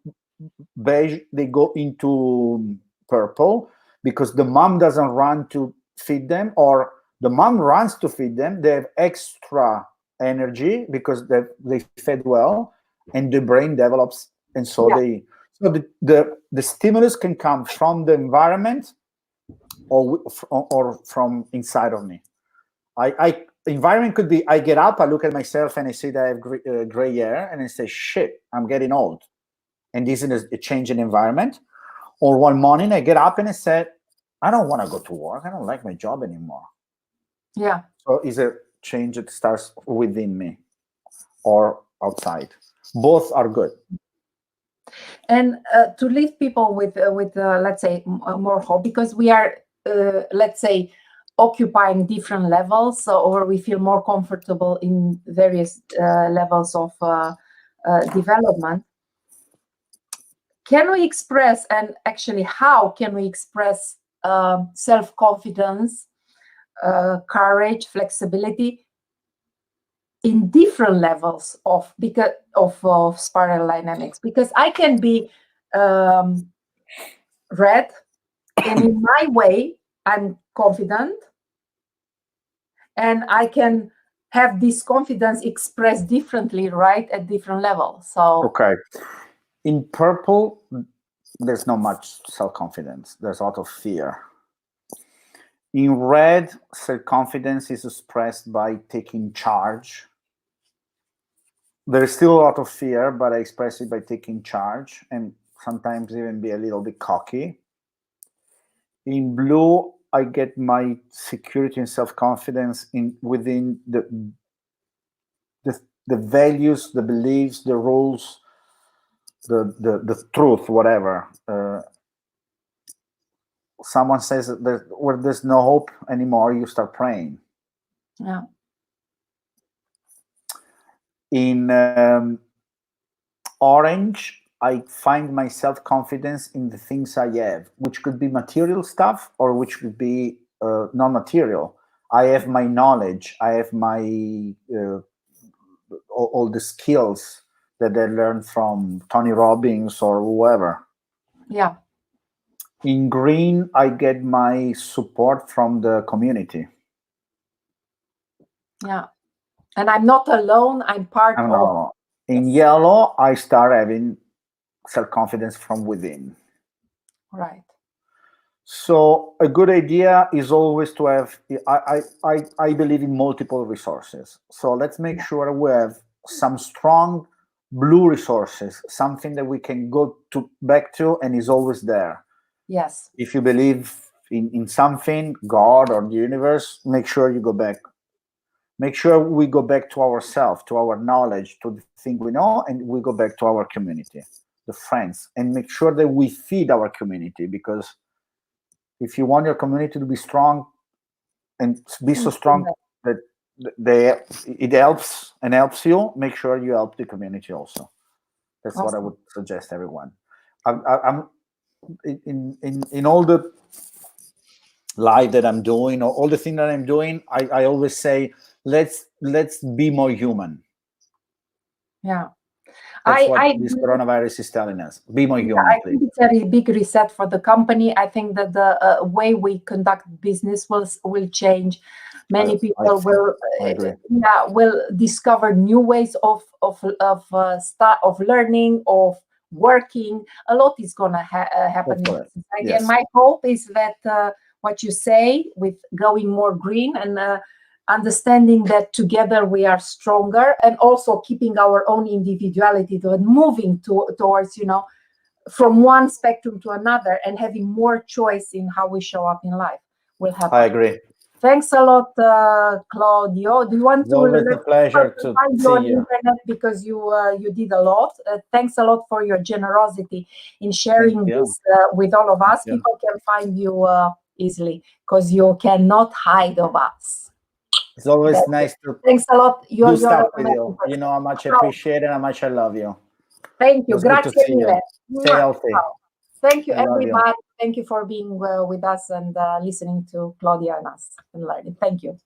beige, they go into purple? Because the mom doesn't run to feed them, or the mom runs to feed them. They have extra energy because they fed well, and the brain develops, and so the stimulus can come from the environment or from inside of me. Environment could be, I get up, I look at myself and I see that I have gray hair, and I say, shit, I'm getting old. And this is a change in environment. Or one morning I get up and I said, I don't want to go to work. I don't like my job anymore. Yeah. So it's a change that starts within me or outside. Both are good. And to leave people with let's say more hope, because we are let's say occupying different levels, or we feel more comfortable in various levels of development. Can we express, and actually how can we express self-confidence, courage, flexibility in different levels of spiral dynamics? Because I can be red, and in my way I'm confident, and I can have this confidence expressed differently, right, at different levels. So okay, in purple there's not much self-confidence, there's a lot of fear. In red, self-confidence is expressed by taking charge. There's still a lot of fear, but I express it by taking charge and sometimes even be a little bit cocky. In blue, I get my security and self-confidence within the values, the beliefs, the rules, the truth, whatever. Someone says that where there's no hope anymore, you start praying. Yeah. In orange, I find my self-confidence in the things I have, which could be material stuff or which could be non-material. I have my knowledge. I have my all the skills that I learned from Tony Robbins or whoever. Yeah. In green, I get my support from the community. Yeah. And I'm not alone. I'm part of. In yellow, I start having self-confidence from within. Right. So a good idea is always to have, I believe in multiple resources. So let's make sure we have some strong blue resources, something that we can go back to and is always there. Yes. If you believe in something, God or the universe, make sure you go back. Make sure we go back to ourselves, to our knowledge, to the thing we know, and we go back to our community, the friends, and make sure that we feed our community. Because if you want your community to be strong and be so strong that it helps you, make sure you help the community also. That's awesome. What I would suggest everyone. I'm in all the live that I'm doing, or all the thing that I'm doing, I always say, let's be more human. Yeah. That's what this coronavirus is telling us. Be more human, I think it's a big reset for the company. I think that the way we conduct business will change. Many people will discover new ways of learning, of working. A lot is going to happen in society. Yes. And my hope is that what you say with going more green and understanding that together we are stronger, and also keeping our own individuality and moving towards, from one spectrum to another, and having more choice in how we show up in life will happen. I agree. Thanks a lot, Claudio. Do you want to? It's a pleasure to find see you on you. internet, because you did a lot. Thanks a lot for your generosity in sharing this with all of us. People can find you easily because you cannot hide of us. It's always nice to thanks a lot. Do stuff with you. You know how much I appreciate it and how much I love you. Thank you. Grazie mille. Stay healthy. Thank you, everybody. Thank you for being with us and listening to Claudia and us and learning. Thank you.